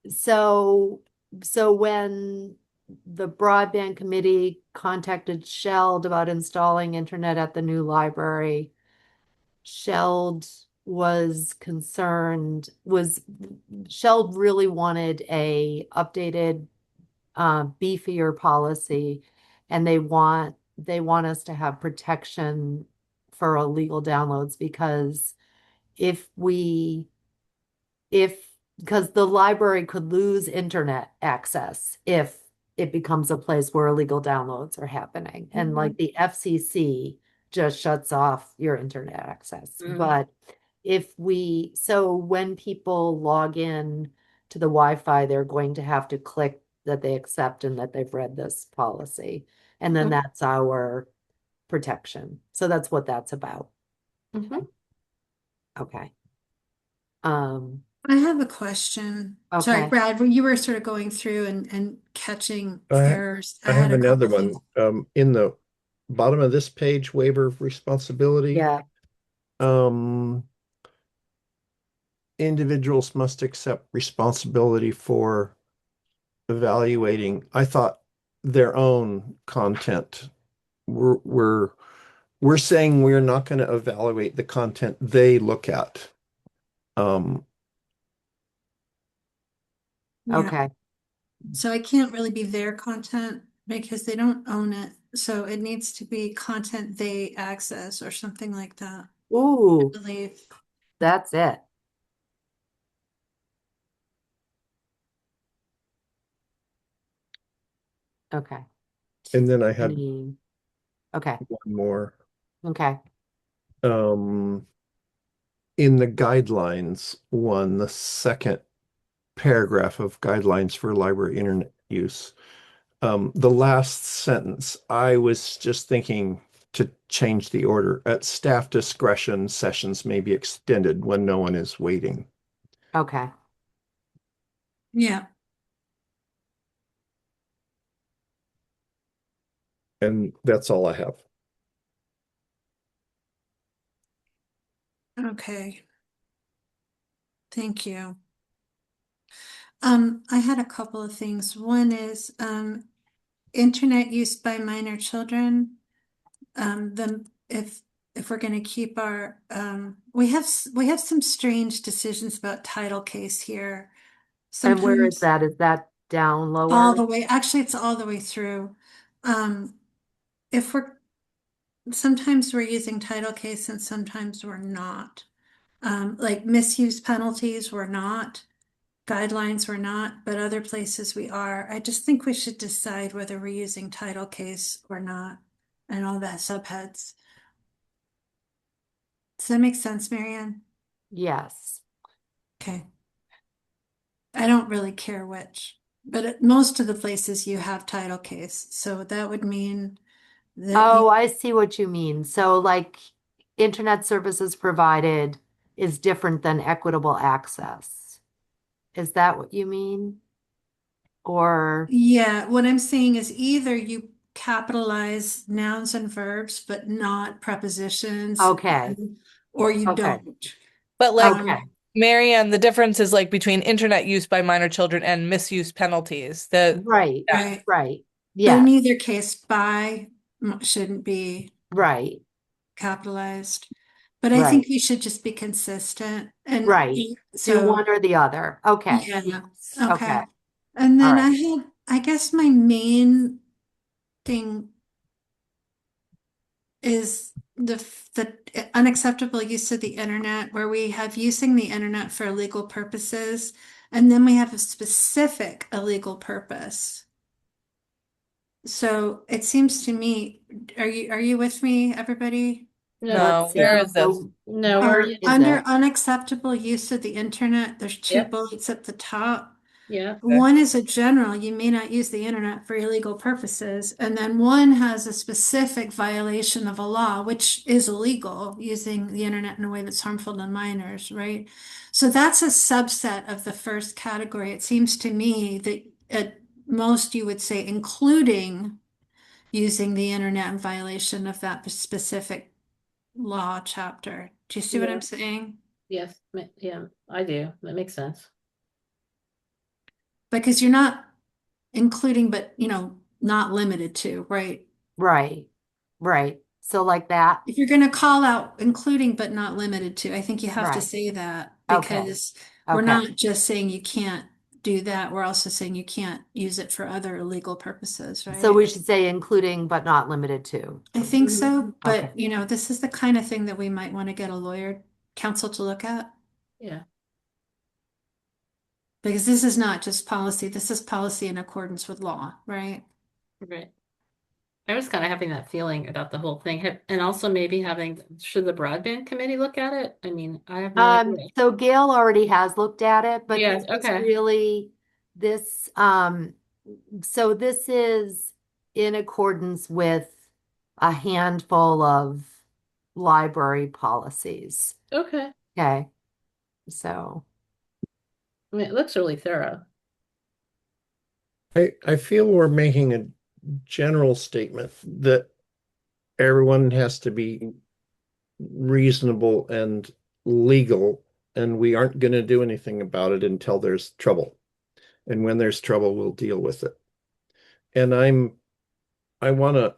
so so when the broadband committee contacted Sheld about installing internet at the new library, Sheld was concerned, was Sheld really wanted a updated beefier policy, and they want us to have protection for illegal downloads because if we if because the library could lose internet access if it becomes a place where illegal downloads are happening. And like the FCC just shuts off your internet access.
Mm.
But so when people log in to the Wi-Fi, they're going to have to click that they accept and that they've read this policy. And then
Mhm.
that's our protection. So that's what that's about.
Mhm.
Okay. Um,
I have a question. Sorry,
okay.
Brad, when you were sort of going through and catching
I
errors, I
I
had
have
a
another
couple things.
one. In the bottom of this page, waiver of responsibility.
Yeah.
Um, individuals must accept responsibility for evaluating, I thought, their own content. We're we're we're saying we're not going to evaluate the content they look at. Um,
Yeah.
Okay.
So it can't really be their content because they don't own it. So it needs to be content they access or something like that, I
Ooh,
believe.
that's it. Okay.
and then I had
Any- Okay.
one more.
Okay.
Um, in the guidelines one, the second paragraph of guidelines for library internet use. The last sentence, I was just thinking to change the order. At staff discretion, sessions may be extended when no one is waiting.
Okay.
Yeah.
And that's all I have.
Okay. Thank you. I had a couple of things. One is internet use by minor children. Then if we're going to keep our we have some strange decisions about title case here.
And where is
Sometimes
that? Is that down
all
lower?
the way, actually it's all the way through. Um, if we're sometimes we're using title case and sometimes we're not. Like misuse penalties, we're not. Guidelines, we're not, but other places we are. I just think we should decide whether we're using title case or not and all that subheads. Does that make sense, Marianne?
Yes.
Okay. I don't really care which, but at most of the places you have title case. So that would mean that
Oh,
you,
I see what you mean. So like internet services provided is different than equitable access. Is that what you mean? or
Yeah, what I'm saying is either you capitalize nouns and verbs, but not prepositions,
okay,
or you
okay,
don't.
But like,
okay.
Um,
Marianne, the difference is like between internet use by minor children and misuse penalties.
Right,
Yeah.
right.
right.
But in
Yes,
either case, shouldn't be
right,
capitalized. But I
right,
think we should just be consistent. And
right. Do
so,
one or the other. Okay,
yeah,
okay,
okay. And
all
then
right.
I guess my main thing is the unacceptable use of the internet, where we have using the internet for illegal purposes, and then we have a specific illegal purpose. So it seems to me, are you with me, everybody?
Let's
No, where
see.
is this?
So
No,
where
we're,
is
Under
it?
unacceptable use of the internet, there's two
yep,
bullets at the top.
yeah,
Okay.
One is a general, you may not use the internet for illegal purposes. And then one has a specific violation of a law, which is illegal, using the internet in a way that's harmful to minors, right? So that's a subset of the first category. It seems to me that at most you would say including using the internet in violation of that specific law chapter. Do you see what
yeah,
I'm saying?
yes, yeah, I do. That makes sense.
Because you're not including, but not limited to, right?
Right, right. So like that.
If you're going to call out including but not limited to, I think you have to
Right.
say that,
Okay.
because we're
Okay.
not just saying you can't do that. We're also saying you can't use it for other illegal purposes,
So
right?
we should say including but not limited to.
I think
Mhm.
so,
Okay.
but this is the kind of thing that we might want to get a lawyer counsel to look at,
Yeah,
because this is not just policy. This is policy in accordance with law, right?
right. I was kind of having that feeling about the whole thing, and also maybe should the broadband committee look at it? I mean, I have no idea.
So Gail already has looked at it, but
Yes,
this is
okay,
really this so this is in accordance with a handful of library policies.
okay.
Okay. So
I mean, it looks really thorough.
I feel we're making a general statement that everyone has to be reasonable and legal, and we aren't going to do anything about it until there's trouble. And when there's trouble, we'll deal with it. And I want to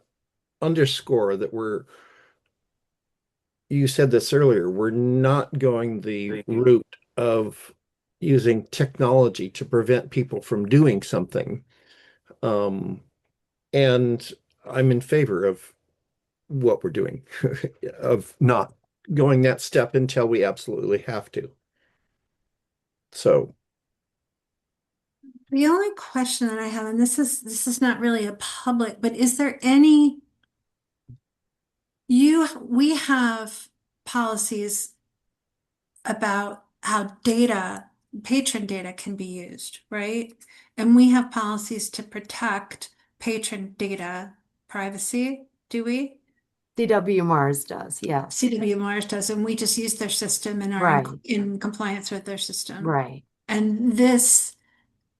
underscore that you said this earlier, we're not going the route of using technology to prevent people from doing something. Um, and I'm in favor of what we're doing, of not going that step until we absolutely have to. So
The only question that I have, and this is not really a public, but is there any, we have policies about how patron data can be used, right? And we have policies to protect patron data privacy, do we?
CW Mars does, yes.
CWMars does, and we just use their system and are
Right,
in compliance with their system.
right,
And this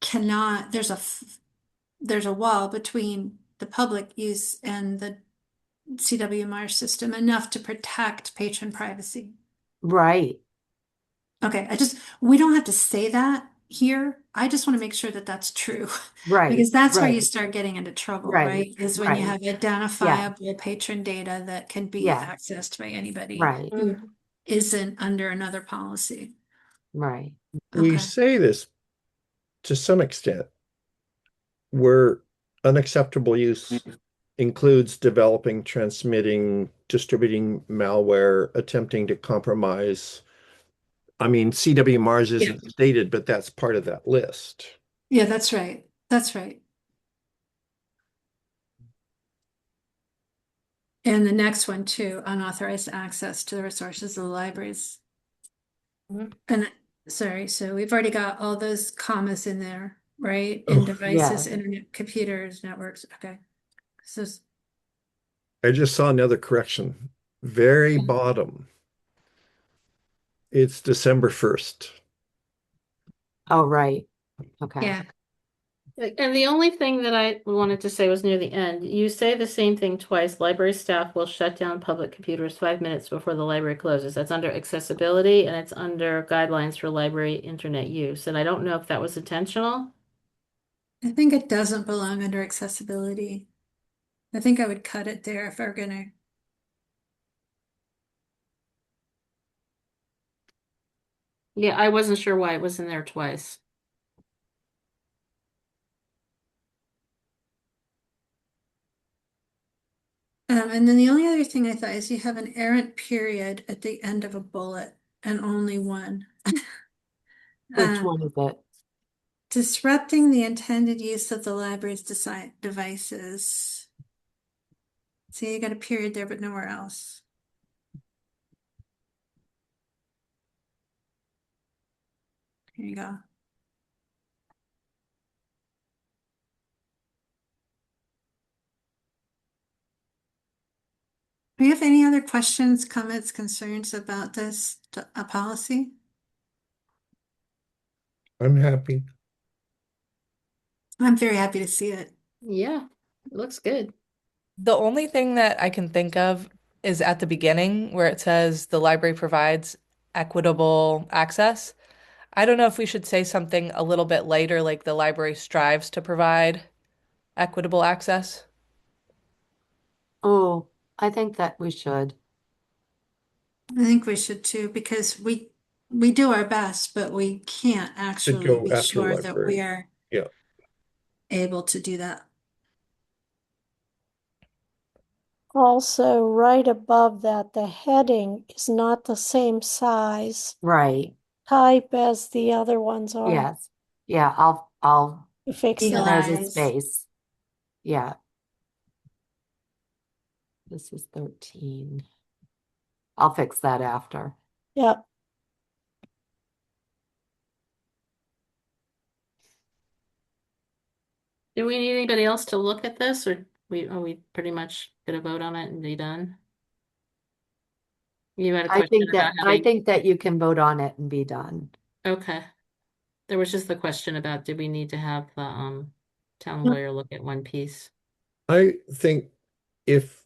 cannot, there's a wall between the public use and the CWMR system, enough to protect patron privacy.
right,
Okay, we don't have to say that here. I just want to make sure that that's true,
right,
because that's where you
right,
start getting into trouble,
right,
right? Is when you
right.
have
Yeah,
identifiable patron data that can be
yeah,
accessed by anybody
right,
who
Mhm.
isn't under another policy.
right.
we
Okay.
say this to some extent, where unacceptable use includes developing, transmitting, distributing malware, attempting to compromise. I mean, CW Mars
Yeah.
isn't stated, but that's part of that list.
Yeah, that's right. That's right. And the next one too, unauthorized access to the resources of the libraries.
Mhm.
And sorry, so we've already got all those commas in there, right? In
Oh,
devices,
Yeah,
internet, computers, networks. Okay. So
I just saw another correction. Very bottom. It's December 1st.
oh, right. Okay.
yeah.
And the only thing that I wanted to say was near the end. You say the same thing twice. Library staff will shut down public computers 5 minutes before the library closes. That's under accessibility and it's under guidelines for library internet use. And I don't know if that was intentional.
I think it doesn't belong under accessibility. I think I would cut it there if I were gonna.
Yeah, I wasn't sure why it was in there twice.
And then the only other thing I thought is you have an errant period at the end of a bullet and only one.
Which
Um,
one is it?
disrupting the intended use of the library's devices. See, you got a period there, but nowhere else. Here you go. Do you have any other questions, comments, concerns about this policy?
I'm happy.
I'm very happy to see it.
Yeah, it looks good.
The only thing that I can think of is at the beginning where it says the library provides equitable access. I don't know if we should say something a little bit later, like the library strives to provide equitable access.
Oh, I think that we should.
I think we should too, because we do our best, but we can't
Should
actually
go
be
after
sure that we
library.
are
Yeah.
able to do that.
Also, right above that, the heading is not the same size
Right.
type as the other ones are.
Yes. Yeah, I'll
To fix
so
that.
there's a
Egalize.
space. Yeah. This is 13. I'll fix that after.
Yep.
Do we need anybody else to look at this or are we pretty much gonna vote on it and be done? You had a question about
I
having,
think that you can vote on it and be done.
okay. There was just the question about, do we need to have the town lawyer look at one piece?
I think if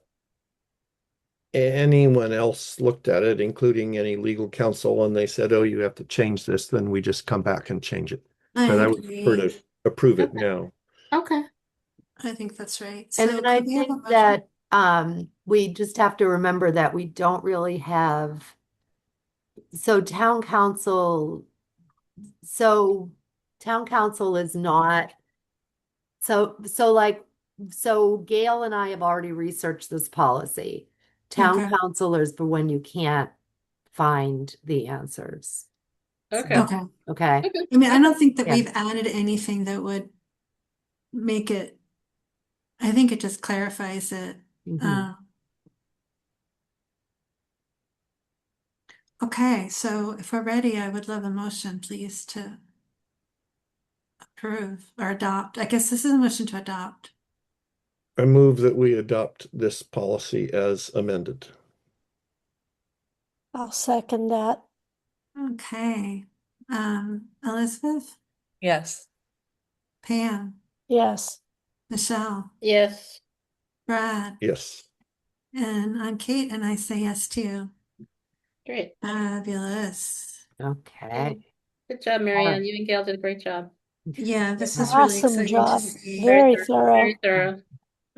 anyone else looked at it, including any legal counsel, and they said, oh, you have to change this, then we just come back and change it.
I
But I would prefer
agree.
to approve it
Okay.
now.
Okay.
I think that's right.
And
So
then I
could we have a
think
motion?
that we just have to remember that we don't really have so so town council is not so Gail and I have already researched this policy. Town
Okay,
council is for when you can't find the answers.
Okay.
So,
okay.
okay.
Okay.
I mean, I don't think that
Yeah.
we've added anything that would make it, I think it just clarifies it.
Mhm.
Uh, okay, so if we're ready, I would love a motion, please, to approve or adopt. I guess this is a motion to adopt.
I move that we adopt this policy as amended.
I'll second that.
Okay. Elizabeth,
Yes.
Pam,
Yes.
Michelle,
Yes.
Brad,
Yes.
and I'm Kate, and I say yes too.
Great.
Fabulous.
Okay.
Good job,
All
Marianne.
right.
You and Gail did a great job.
Yeah, this is
Okay.
really
Awesome
exciting to
job.
see.
Very
Very
thorough.
thorough.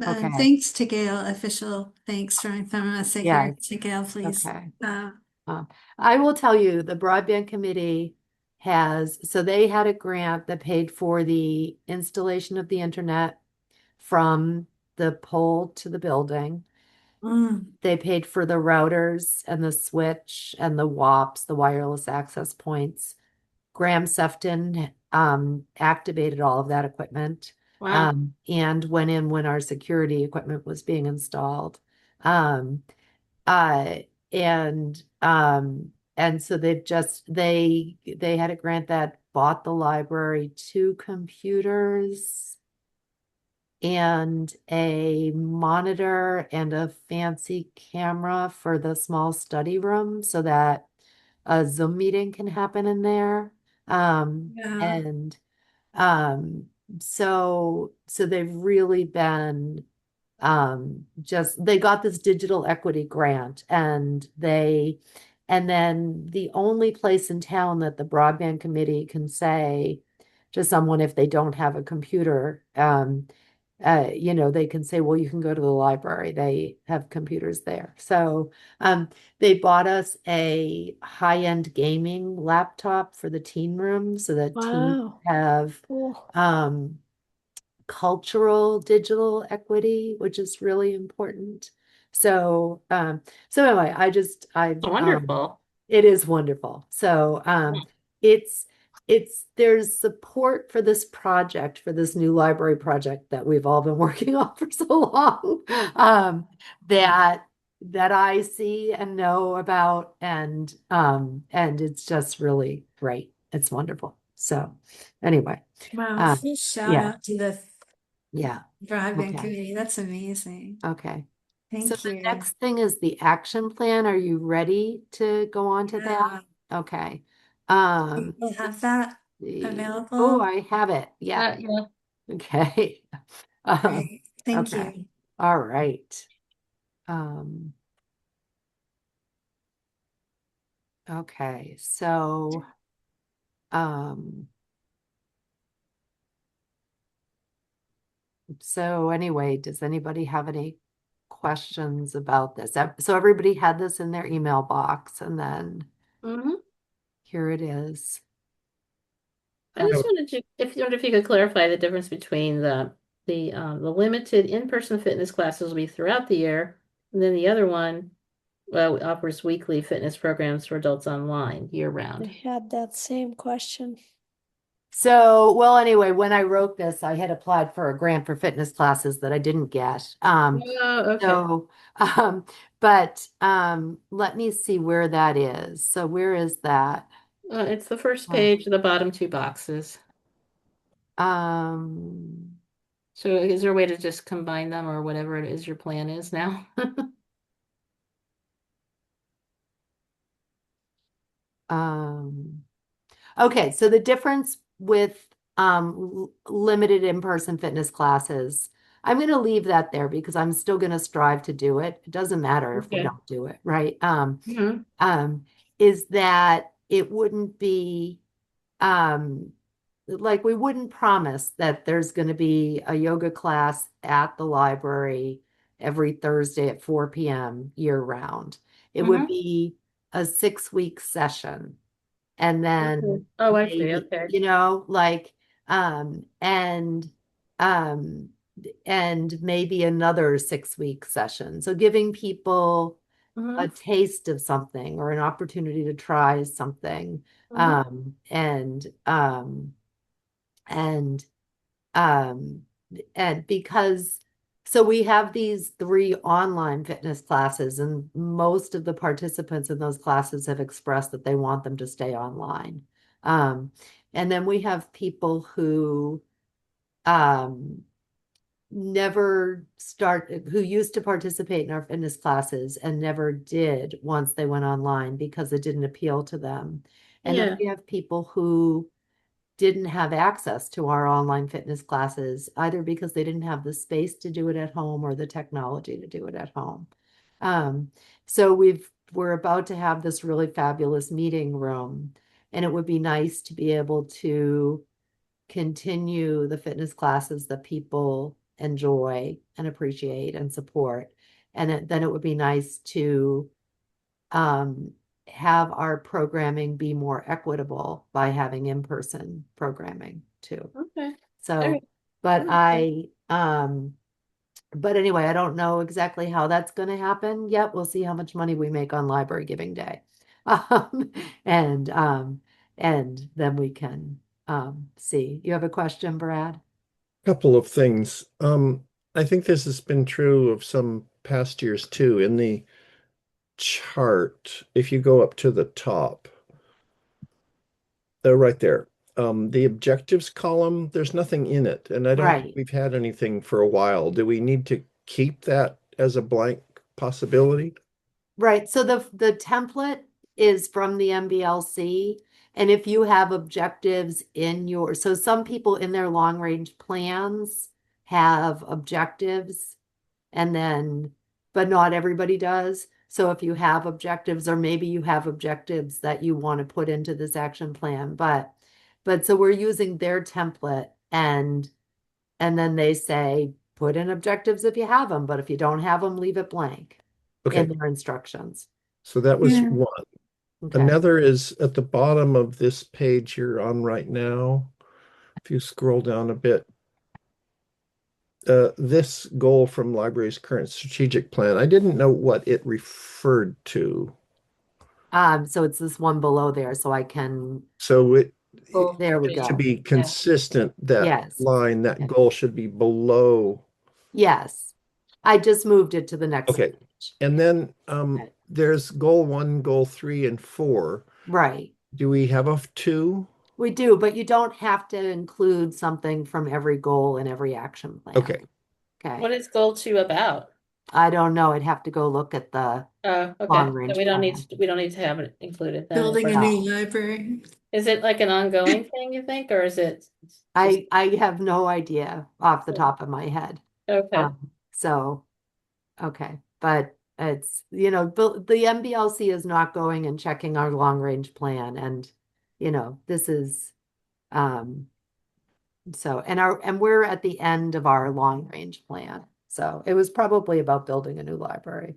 Okay.
Thanks to Gail, official thanks from us here
Yes.
to Gail, please.
Okay. Uh, I will tell you, the broadband committee so they had a grant that paid for the installation of the internet from the pole to the building.
Mm,
They paid for the routers and the switch and the WAPs, the wireless access points. Graham Sefton activated all of that equipment
Wow.
and went in when our security equipment was being installed. Um, uh, and so they had a grant that bought the library two computers and a monitor and a fancy camera for the small study room so that a Zoom meeting can happen in there.
yeah.
And so they've really been just they got this digital equity grant and then the only place in town that the broadband committee can say to someone if they don't have a computer, they can say, well, you can go to the library. They have computers there. So they bought us a high-end gaming laptop for the teen room so that teens
Wow.
have
Cool.
um, cultural digital equity, which is really important. So, so anyway,
Wonderful.
it is wonderful. So, it's, there's support for this project, for this new library project that we've all been working on for so long, that, that I see and know about, and it's just really great. It's wonderful. So, anyway,
Wow,
uh,
full shout
yeah.
out to the
Yeah.
broadband
Okay.
committee. That's amazing.
Okay. So
Thank
the
you.
next thing is the action plan. Are you ready to go on to that?
Yeah.
Okay.
People have that
Oh,
available.
I have it. Yeah.
Yeah.
Okay.
Great. Thank
Okay.
you.
All right. Um, okay. Um, so anyway, does anybody have any questions about this? So everybody had this in their email box, and then
Hmm.
here it is.
I just wanted to, if you wonder if you could clarify the difference between the limited in-person fitness classes will be throughout the year, and then the other one offers weekly fitness programs for adults online year
I
round.
had that same question.
So, well, anyway, when I wrote this, I had applied for a grant for fitness classes that I didn't get.
Oh, okay.
So, um, but let me see where that is. So, where is that?
It's the first
Oh,
page, the bottom two boxes.
Um,
So is there a way to just combine them or whatever it is your plan is now?
um, okay, so the difference with limited in-person fitness classes, I'm going to leave that there because I'm still going to strive to do it. It doesn't matter if we
Okay.
don't do it, right?
Hmm.
Um, is that it wouldn't be like we wouldn't promise that there's going to be a yoga class at the library every Thursday at 4 p.m. year round. It would
Hmm.
be a 6 week session and then
Okay. Oh, I see.
maybe,
Okay.
like, um, and, um, and maybe another 6 week session. So giving people a
Hmm.
taste of something or an opportunity to try something.
Hmm.
Um, and, um, and, um, and because, so we have these 3 online fitness classes, and most of the participants in those classes have expressed that they want them to stay online. Um, and then we have people who, um, who used to participate in our fitness classes and never did once they went online because it didn't appeal to them. And then
Yeah.
we have people who didn't have access to our online fitness classes, either because they didn't have the space to do it at home or the technology to do it at home. Um, so we're about to have this really fabulous meeting room, and it would be nice to be able to continue the fitness classes that people enjoy and appreciate and support. And then it would be nice to um, have our programming be more equitable by having in-person programming too.
Okay. All
So,
right.
but
That makes sense.
but anyway, I don't know exactly how that's going to happen yet. We'll see how much money we make on Library Giving Day. Um, and, um, and then we can, see. You have a question, Brad?
Couple of things. I think this has been true of some past years too. In the chart, if you go up to the top, right there, the objectives column, there's nothing in it, and I don't think
Right.
we've had anything for a while. Do we need to keep that as a blank possibility?
Right. So the template is from the MBLC. And if you have objectives in your, so some people in their long range plans have objectives and then, but not everybody does. So if you have objectives, or maybe you have objectives that you want to put into this action plan, but so we're using their template and then they say, put in objectives if you have them, but if you don't have them, leave it blank in
Okay,
their instructions.
so that was
Yeah.
one.
Okay.
Another is at the bottom of this page you're on right now. If you scroll down a bit, this goal from library's current strategic plan, I didn't know what it referred to.
So it's this one below there, so I can,
So
Goal
there we
to
three.
go.
be
Yeah.
consistent, that
Yes.
line, that
Okay.
goal should be below.
Yes. I just moved it to the next
Okay.
page.
And then
Okay.
there's goal one, goal three, and four.
Right.
Do we have a two?
We do, but you don't have to include something from every goal in every action plan.
Okay.
Okay.
What is goal two about?
I don't know. I'd have to go look at the
Oh,
long
okay. So
range plan.
we don't need to have it included then.
Building a
Or
new
No.
library.
is it like an ongoing thing, you think, or is it just
I have no idea off the top of my head.
okay?
So okay, but it's the MBLC is not going and checking our long range plan, and this is um so and we're at the end of our long range plan. So it was probably about building a new library.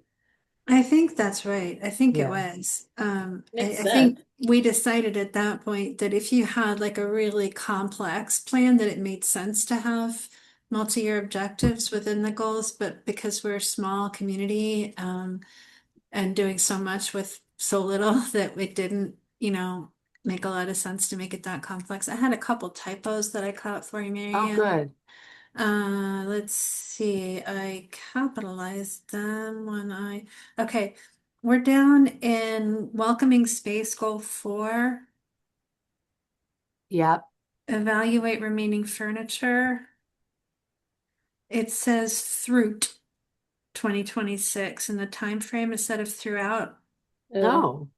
I think that's right. I think it
Yeah.
was.
Makes
I
sense.
think we decided at that point that if you had like a really complex plan, that it made sense to have multi-year objectives within the goals, but because we're a small community, and doing so much with so little that it didn't, make a lot of sense to make it that complex. I had a couple typos that I caught for you,
Oh,
Marianne.
good.
Let's see. I capitalized them okay. We're down in welcoming space goal 4,
Yep.
evaluate remaining furniture. It says through 2026 and the time frame instead of throughout.
No.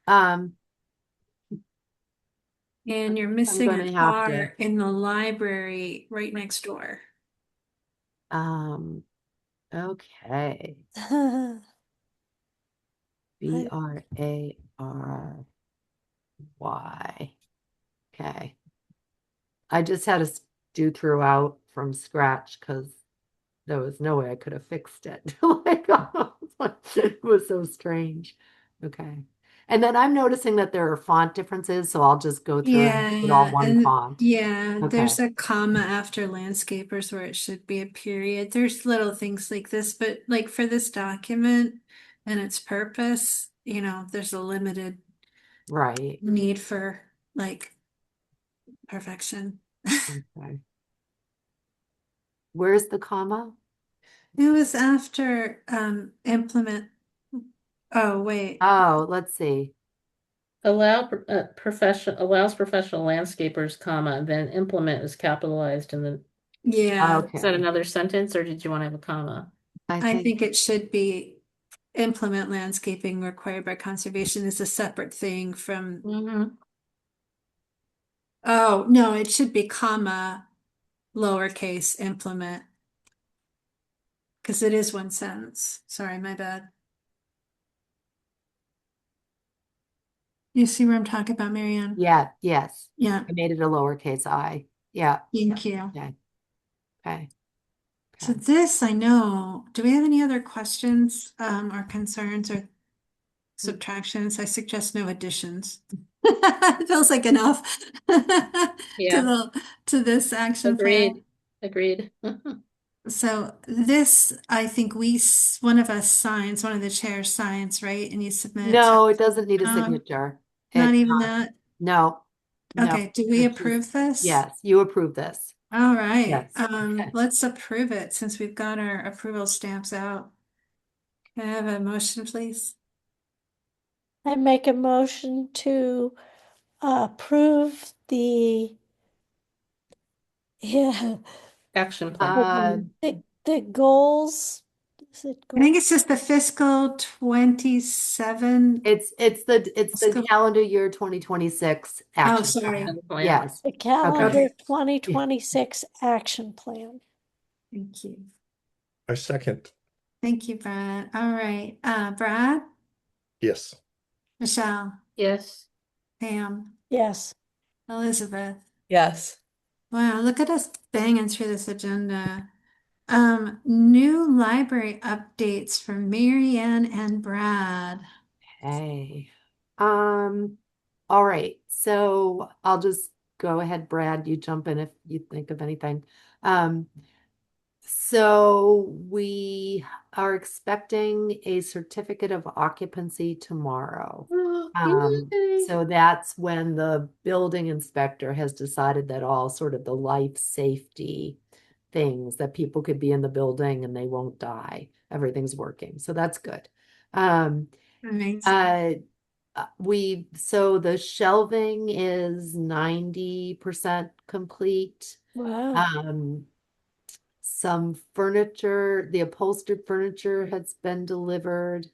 Um,
And you're
I'm
missing a
gonna have to
car in the library right next door.
um okay.
I,
Bray. Okay. I just had to do throughout from scratch because there was no way I could have fixed it. Like, it was so strange. Okay. And then I'm noticing that there are font differences, so I'll just go through and put all
Yeah,
one
and
font.
yeah,
Okay.
there's a comma after landscapers where it should be a period. There's little things like this, but like for this document and its purpose, there's a limited
Right.
need for like perfection.
Okay. Where's the comma?
It was after implement. Oh, wait.
Oh, let's see.
Allows professional landscapers, comma, and then implement is capitalized in the,
Yeah,
is that
Okay.
another sentence or did you want to have a comma?
I
I
think,
think it should be implement landscaping required by conservation is a separate thing from,
Mm-hmm.
oh, no, it should be comma, lowercase implement. Because it is one sentence. Sorry, my bad. You see where I'm talking about, Marianne?
yeah, yes.
Yeah,
I made it a lowercase I. Yeah.
thank you.
Okay. Okay.
So
Okay.
this I know. Do we have any other questions or concerns or subtractions? I suggest no additions. It feels like enough to
Yeah,
the to this action plan.
agreed. Agreed.
So this, I think one of us signs, one of the chairs signs, right? And you submit it to,
No, it doesn't need a
um,
signature.
not
It,
even that.
no, no,
Okay, do we
it's just,
approve this?
yes, you approve this.
All right,
Yes. Okay.
let's approve it since we've got our approval stamps out. Can I have a motion, please?
I make a motion to approve the, yeah,
Action plan.
Uh,
the goals Is it
I think
going?
it's just the fiscal 27
It's the
fiscal.
calendar year 2026
Oh,
action
sorry.
plan.
And plan.
Yes.
The
Okay.
calendar
Okay.
2026 action plan.
Thank you.
I second.
Thank you, Brad. All right. Brad,
Yes.
Michelle,
Yes.
Pam,
Yes.
Elizabeth.
Yes.
Wow, look at us banging through this agenda. New library updates from Marianne and Brad.
Hey. Um, all right. So I'll just go ahead, Brad. You jump in if you think of anything. Um, so we are expecting a certificate of occupancy tomorrow.
Yay.
So that's when the building inspector has decided that all sort of the life safety things that people could be in the building and they won't die. Everything's working. So that's good. Um,
Amazing.
uh, so the shelving is 90% complete.
Wow.
Um, some furniture, the upholstered furniture has been delivered,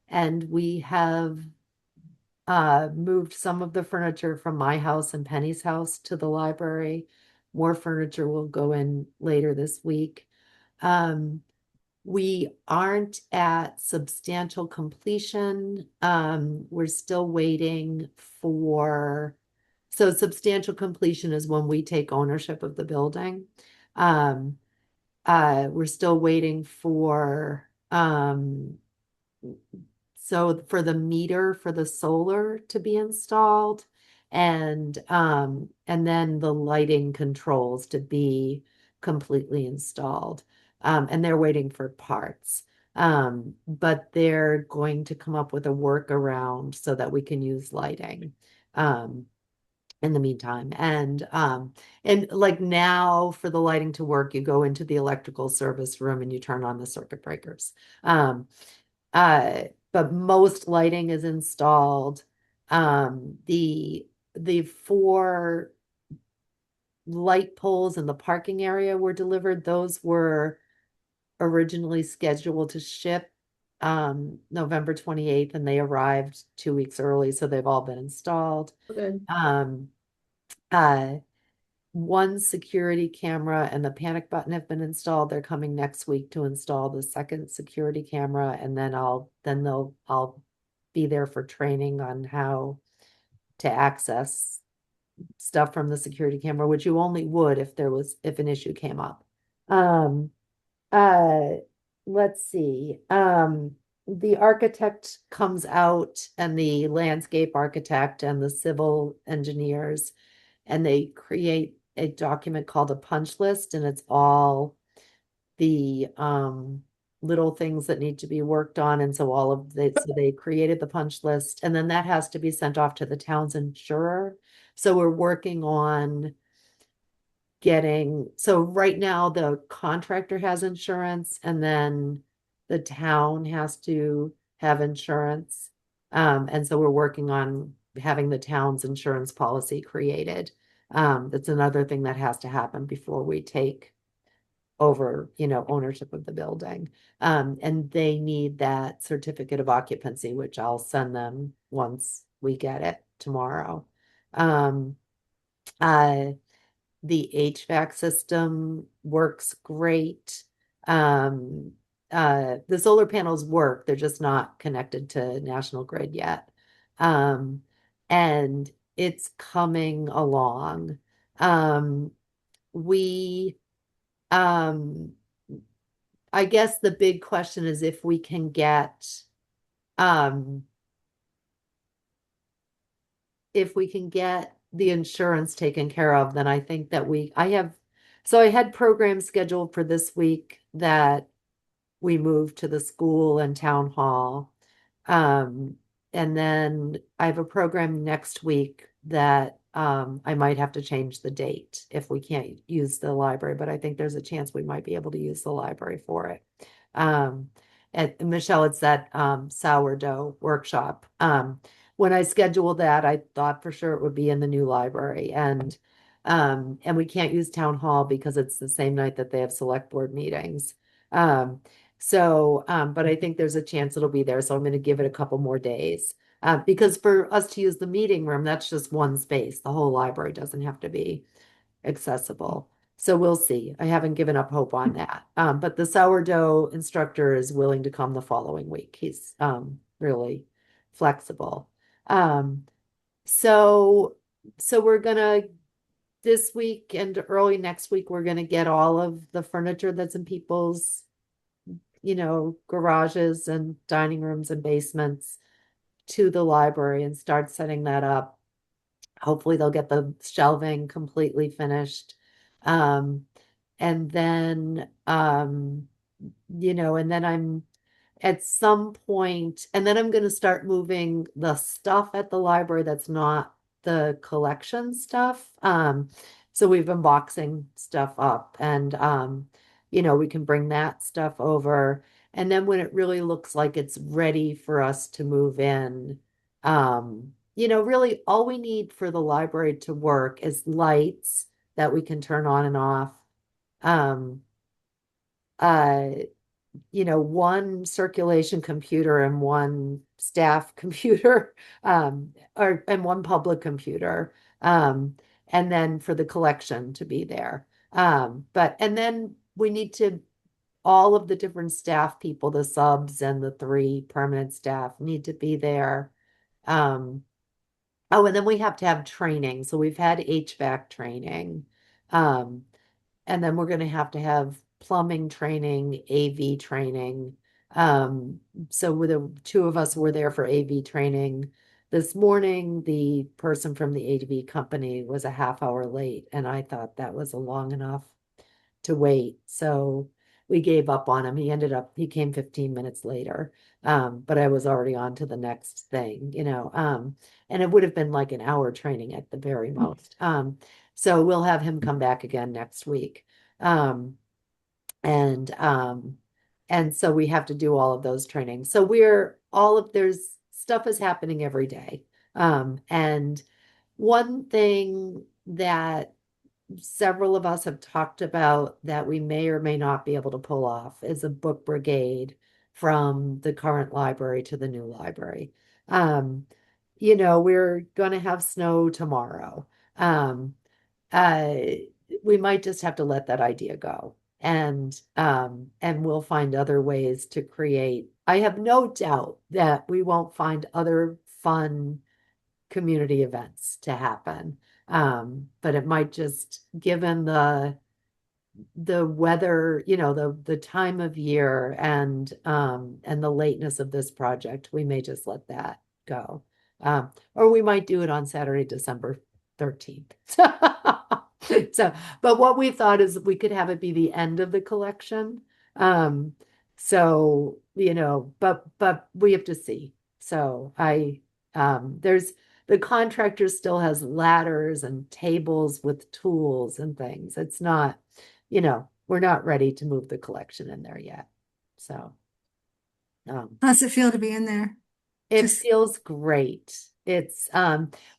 and we have moved some of the furniture from my house and Penny's house to the library. More furniture will go in later this week. Um, we aren't at substantial completion. We're still waiting for, so substantial completion is when we take ownership of the building. Um, we're still waiting for, so for the meter for the solar to be installed and then the lighting controls to be completely installed. And they're waiting for parts. But they're going to come up with a workaround so that we can use lighting. In the meantime. And like now for the lighting to work, you go into the electrical service room and you turn on the circuit breakers. Um, uh, but most lighting is installed. The four light poles in the parking area were delivered. Those were originally scheduled to ship November 28th, and they arrived 2 weeks early, so they've all been installed.
Good.
Um, uh, one security camera and the panic button have been installed. They're coming next week to install the second security camera, and then I'll be there for training on how to access stuff from the security camera, which you only would if an issue came up. Um, uh, let's see. The architect comes out and the landscape architect and the civil engineers, and they create a document called a punch list, and it's all the little things that need to be worked on. And so so they created the punch list, and then that has to be sent off to the town's insurer. So we're working on so right now the contractor has insurance and then the town has to have insurance. And so we're working on having the town's insurance policy created. That's another thing that has to happen before we take over, ownership of the building. And they need that certificate of occupancy, which I'll send them once we get it tomorrow. Um, uh, the HVAC system works great. Um, the solar panels work, they're just not connected to National Grid yet. Um, and it's coming along. Um, we, um, I guess the big question is um, if we can get the insurance taken care of, then I think that so I had programs scheduled for this week that we moved to the school and town hall. Um, and then I have a program next week that I might have to change the date if we can't use the library, but I think there's a chance we might be able to use the library for it. Um, and Michelle, it's that sourdough workshop. When I scheduled that, I thought for sure it would be in the new library, and we can't use town hall because it's the same night that they have select board meetings. Um, So, but I think there's a chance it'll be there. So I'm going to give it a couple more days. Because for us to use the meeting room, that's just one space. The whole library doesn't have to be accessible. So we'll see. I haven't given up hope on that. But the sourdough instructor is willing to come the following week. He's really flexible. Um, so so we're gonna this week and early next week, we're gonna get all of the furniture that's in people's, garages and dining rooms and basements to the library and start setting that up. Hopefully they'll get the shelving completely finished. Um, and then and then I'm at some point, and then I'm going to start moving the stuff at the library that's not the collection stuff. So we've been boxing stuff up, and we can bring that stuff over. And then when it really looks like it's ready for us to move in, really all we need for the library to work is lights that we can turn on and off. Um, uh, one circulation computer and one staff computer, and one public computer, and then for the collection to be there. And then we need to, all of the different staff people, the subs and the three permanent staff need to be there. Um, oh, and then we have to have training. So we've had HVAC training. Um, and then we're going to have plumbing training, AV training. Um, so with the two of us were there for AV training this morning. The person from the AV company was a half hour late, and I thought that was long enough to wait. So we gave up on him. He came 15 minutes later. But I was already on to the next thing, and it would have been like an hour training at the very most. So we'll have him come back again next week. Um, and and so we have to do all of those trainings. So there's stuff is happening every day. And one thing that several of us have talked about that we may or may not be able to pull off is a book brigade from the current library to the new library. Um, we're going to have snow tomorrow. Um, uh, we might just have to let that idea go. And we'll find other ways to create. I have no doubt that we won't find other fun community events to happen. But it might just, given the weather, the time of year and the lateness of this project, we may just let that go. Or we might do it on Saturday, December 13th. So, but what we thought is we could have it be the end of the collection. So, but we have to see. So there's the contractor still has ladders and tables with tools and things. It's not, we're not ready to move the collection in there yet. So,
How's it feel to be in there?
it
Just
feels great. It's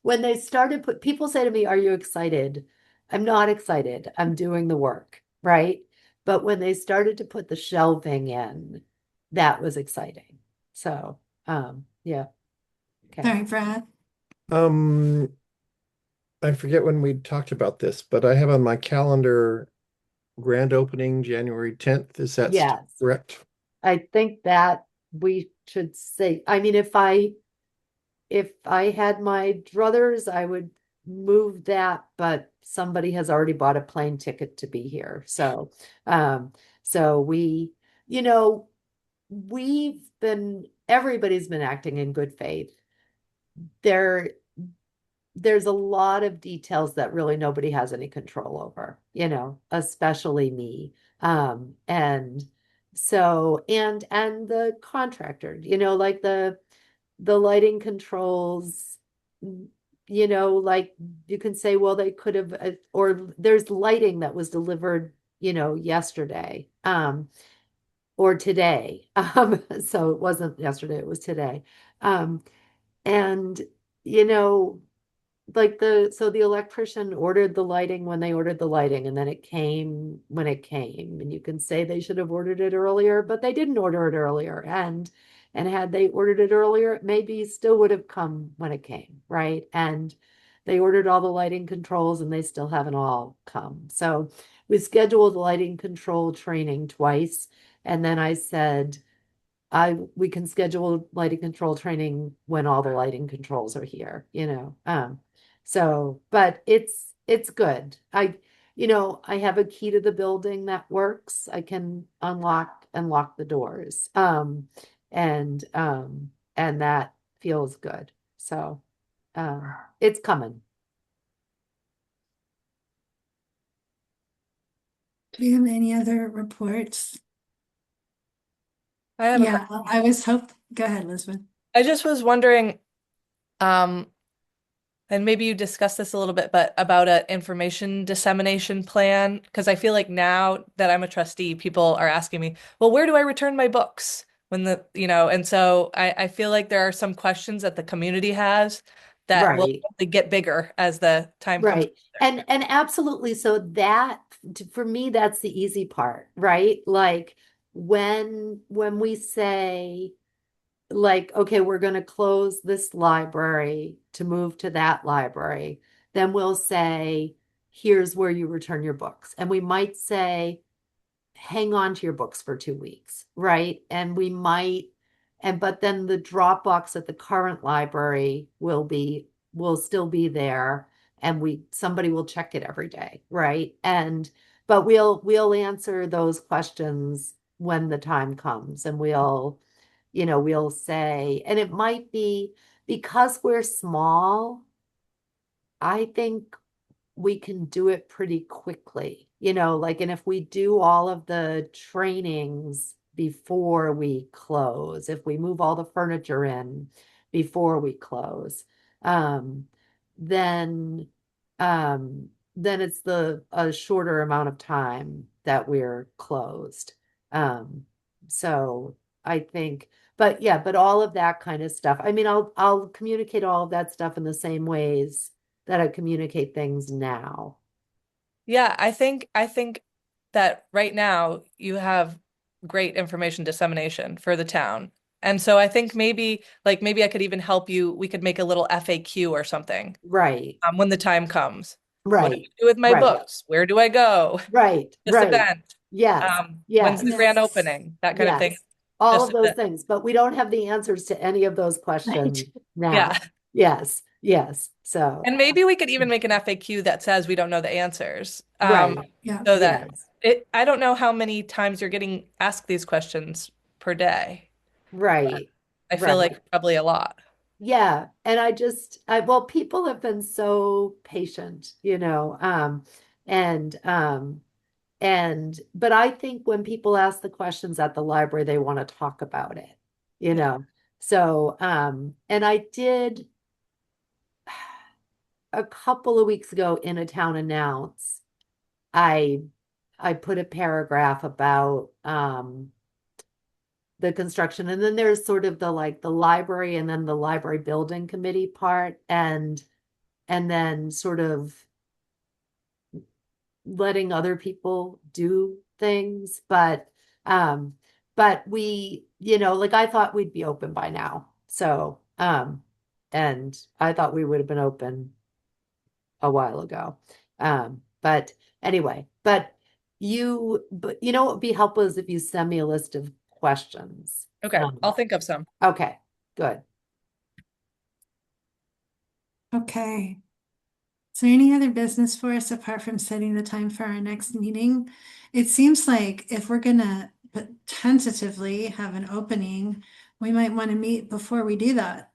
when they started people say to me, "Are you excited?" I'm not excited. I'm doing the work, right? But when they started to put the shelving in, that was exciting. So, yeah. Okay.
sorry, Brad.
Um, I forget when we talked about this, but I have on my calendar grand opening January 10th. Is that still
Yes.
correct?
I think that we should say, I mean, if I had my druthers, I would move that, but somebody has already bought a plane ticket to be here. So you know, everybody's been acting in good faith. There, there's a lot of details that really nobody has any control over, especially me. And so, and the contractor, like the lighting controls, like you can say, well, they could have, or there's lighting that was delivered, yesterday, or today. So it wasn't yesterday, it was today. And, you know, like so the electrician ordered the lighting when they ordered the lighting, and then it came when it came. And you can say they should have ordered it earlier, but they didn't order it earlier. And had they ordered it earlier, it maybe still would have come when it came, right? And they ordered all the lighting controls and they still haven't all come. So we scheduled lighting control training twice. And then I said, we can schedule lighting control training when all the lighting controls are here, you know. So, but it's good. I have a key to the building that works. I can unlock and lock the doors. And that feels good. So, it's coming.
Do you have any other reports?
I have a
Yeah,
question.
go ahead, Elizabeth.
I just was wondering, um, and maybe you discussed this a little bit, but about an information dissemination plan, because I feel like now that I'm a trustee, people are asking me, well, where do I return my books? And so I feel like there are some questions that the community has that will
Right.
only get bigger as the time comes.
Right. And absolutely. So that for me, that's the easy part, right? Like when we say like, okay, we're going to close this library to move to that library, then we'll say, here's where you return your books. And we might say, hang on to your books for 2 weeks, right? But then the Dropbox at the current library will still be there, and somebody will check it every day, right? But we'll answer those questions when the time comes, and we'll say, and it might be because we're small, I think we can do it pretty quickly, like, and if we do all of the trainings before we close, if we move all the furniture in before we close, um, then, then it's a shorter amount of time that we're closed. Um, so I think, but yeah, but all of that kind of stuff. I mean, I'll communicate all of that stuff in the same ways that I communicate things now.
Yeah, I think that right now you have great information dissemination for the town. And so I think maybe I could even help you. We could make a little FAQ or something
Right,
when the time comes. What do
right,
I do with my
right,
books? Where do I go?
right,
This
right.
event.
Yes,
When's the
yes,
grand
Yes.
opening? That kind of thing.
yes. All
Just
of those things, but we don't have the answers to any of those
Right.
questions
yeah.
now. Yes, yes. So,
And maybe we could even make an FAQ that says we don't know the answers.
right,
Yeah.
So that
yes,
I don't know how many times you're getting asked these questions per day.
right,
I feel
right.
like probably a lot.
Yeah, and well, people have been so patient, and but I think when people ask the questions at the library, they want to talk about it, you
Yeah.
know. So, and I did a couple of weeks ago in a town announce, I I put a paragraph about the construction, and then there's sort of the library and then the library building committee part, and then sort of letting other people do things. But we, like I thought we'd be open by now. So, and I thought we would have been open a while ago. But anyway, but what would be helpful is if you send me a list of questions.
Okay, I'll think of some.
Okay, good.
Okay. Is there any other business for us apart from setting the time for our next meeting? It seems like if we're gonna tentatively have an opening, we might want to meet before we do that.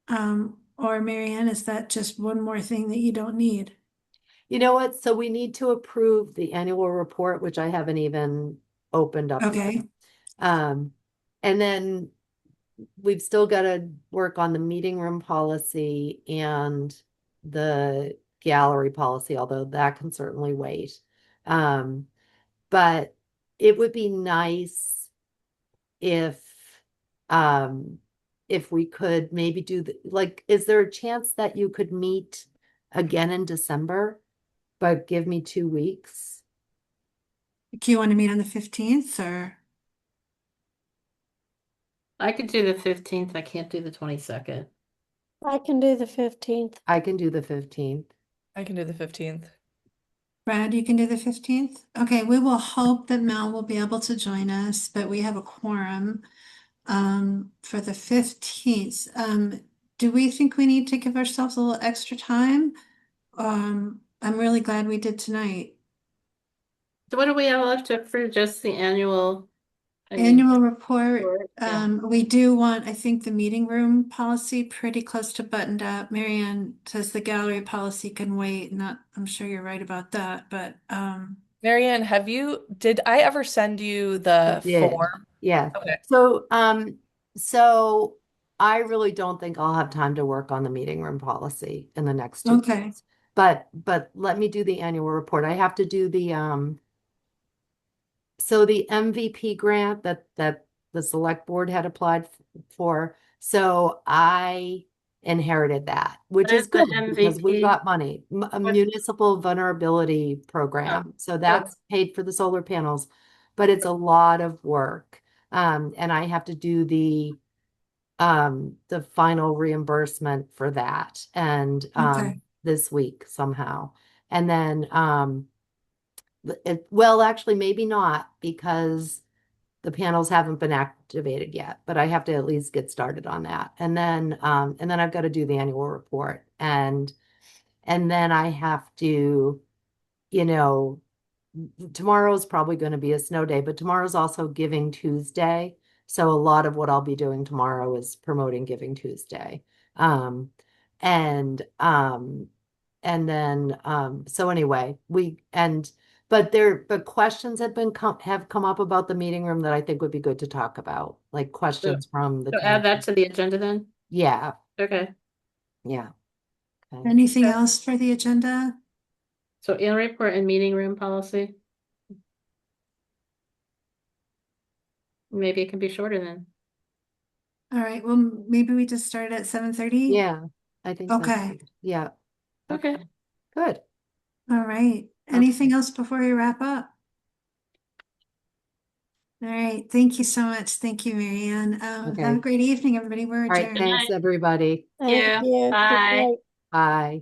Or Marianne, is that just one more thing that you don't need?
You know what? So we need to approve the annual report, which I haven't even opened up yet.
Okay,
Um, and then we've still got to work on the meeting room policy and the gallery policy, although that can certainly wait. Um, but it would be nice if um if we could maybe is there a chance that you could meet again in December, but give me 2 weeks.
Do you want to meet on the 15th or?
I could do the 15th. I can't do the 22nd.
I can do the 15th.
I can do the 15th.
I can do the 15th.
Brad, you can do the 15th? Okay, we will hope that Mel will be able to join us, but we have a quorum for the 15th. Do we think we need to give ourselves a little extra time? I'm really glad we did tonight.
So what do we have left to for just the annual? I mean,
Annual report,
yeah.
we do want, I think, the meeting room policy pretty close to buttoned up. Marianne says the gallery policy can wait, not, I'm sure you're right about that, but
Marianne, did I ever send you the
Yeah.
form?
Yeah.
Okay.
So I really don't think I'll have time to work on the meeting room policy in the next two
okay,
weeks. But let me do the annual report. I have to do the MVP grant that the select board had applied for. So I inherited that, which
What is
is
the
good because we
MVP?
got money, a
What's
municipal vulnerability
oh,
program. So
good.
that's paid for the solar panels, but it's a lot of work. And I have to do the final reimbursement for that and
okay,
this week somehow. And then well, actually, maybe not because the panels haven't been activated yet, but I have to at least get started on that. And then I've got to do the annual report and then I have to, you know, tomorrow's probably going to be a snow day, but tomorrow's also Giving Tuesday. So a lot of what I'll be doing tomorrow is promoting Giving Tuesday. Um, and um, and then so anyway, but questions have come up about the meeting room that I think would be good to talk about, like
So,
questions from the
so add
town.
that to the agenda then.
Yeah,
Okay.
yeah. Okay.
anything
Okay.
else for the agenda?
So annual report and meeting room policy. Maybe it can be shorter then.
All right, well, maybe we just start at 7:30?
Yeah, I think that's
Okay,
good. Yeah.
Okay.
Okay. Good.
all right.
Okay.
Anything else before we wrap up? All right, thank you so much. Thank you, Marianne. Have a
Okay.
great evening, everybody. We're
All right.
adjourned.
Thanks, everybody.
Thank
Yeah.
you. Good
Bye.
night.
Bye.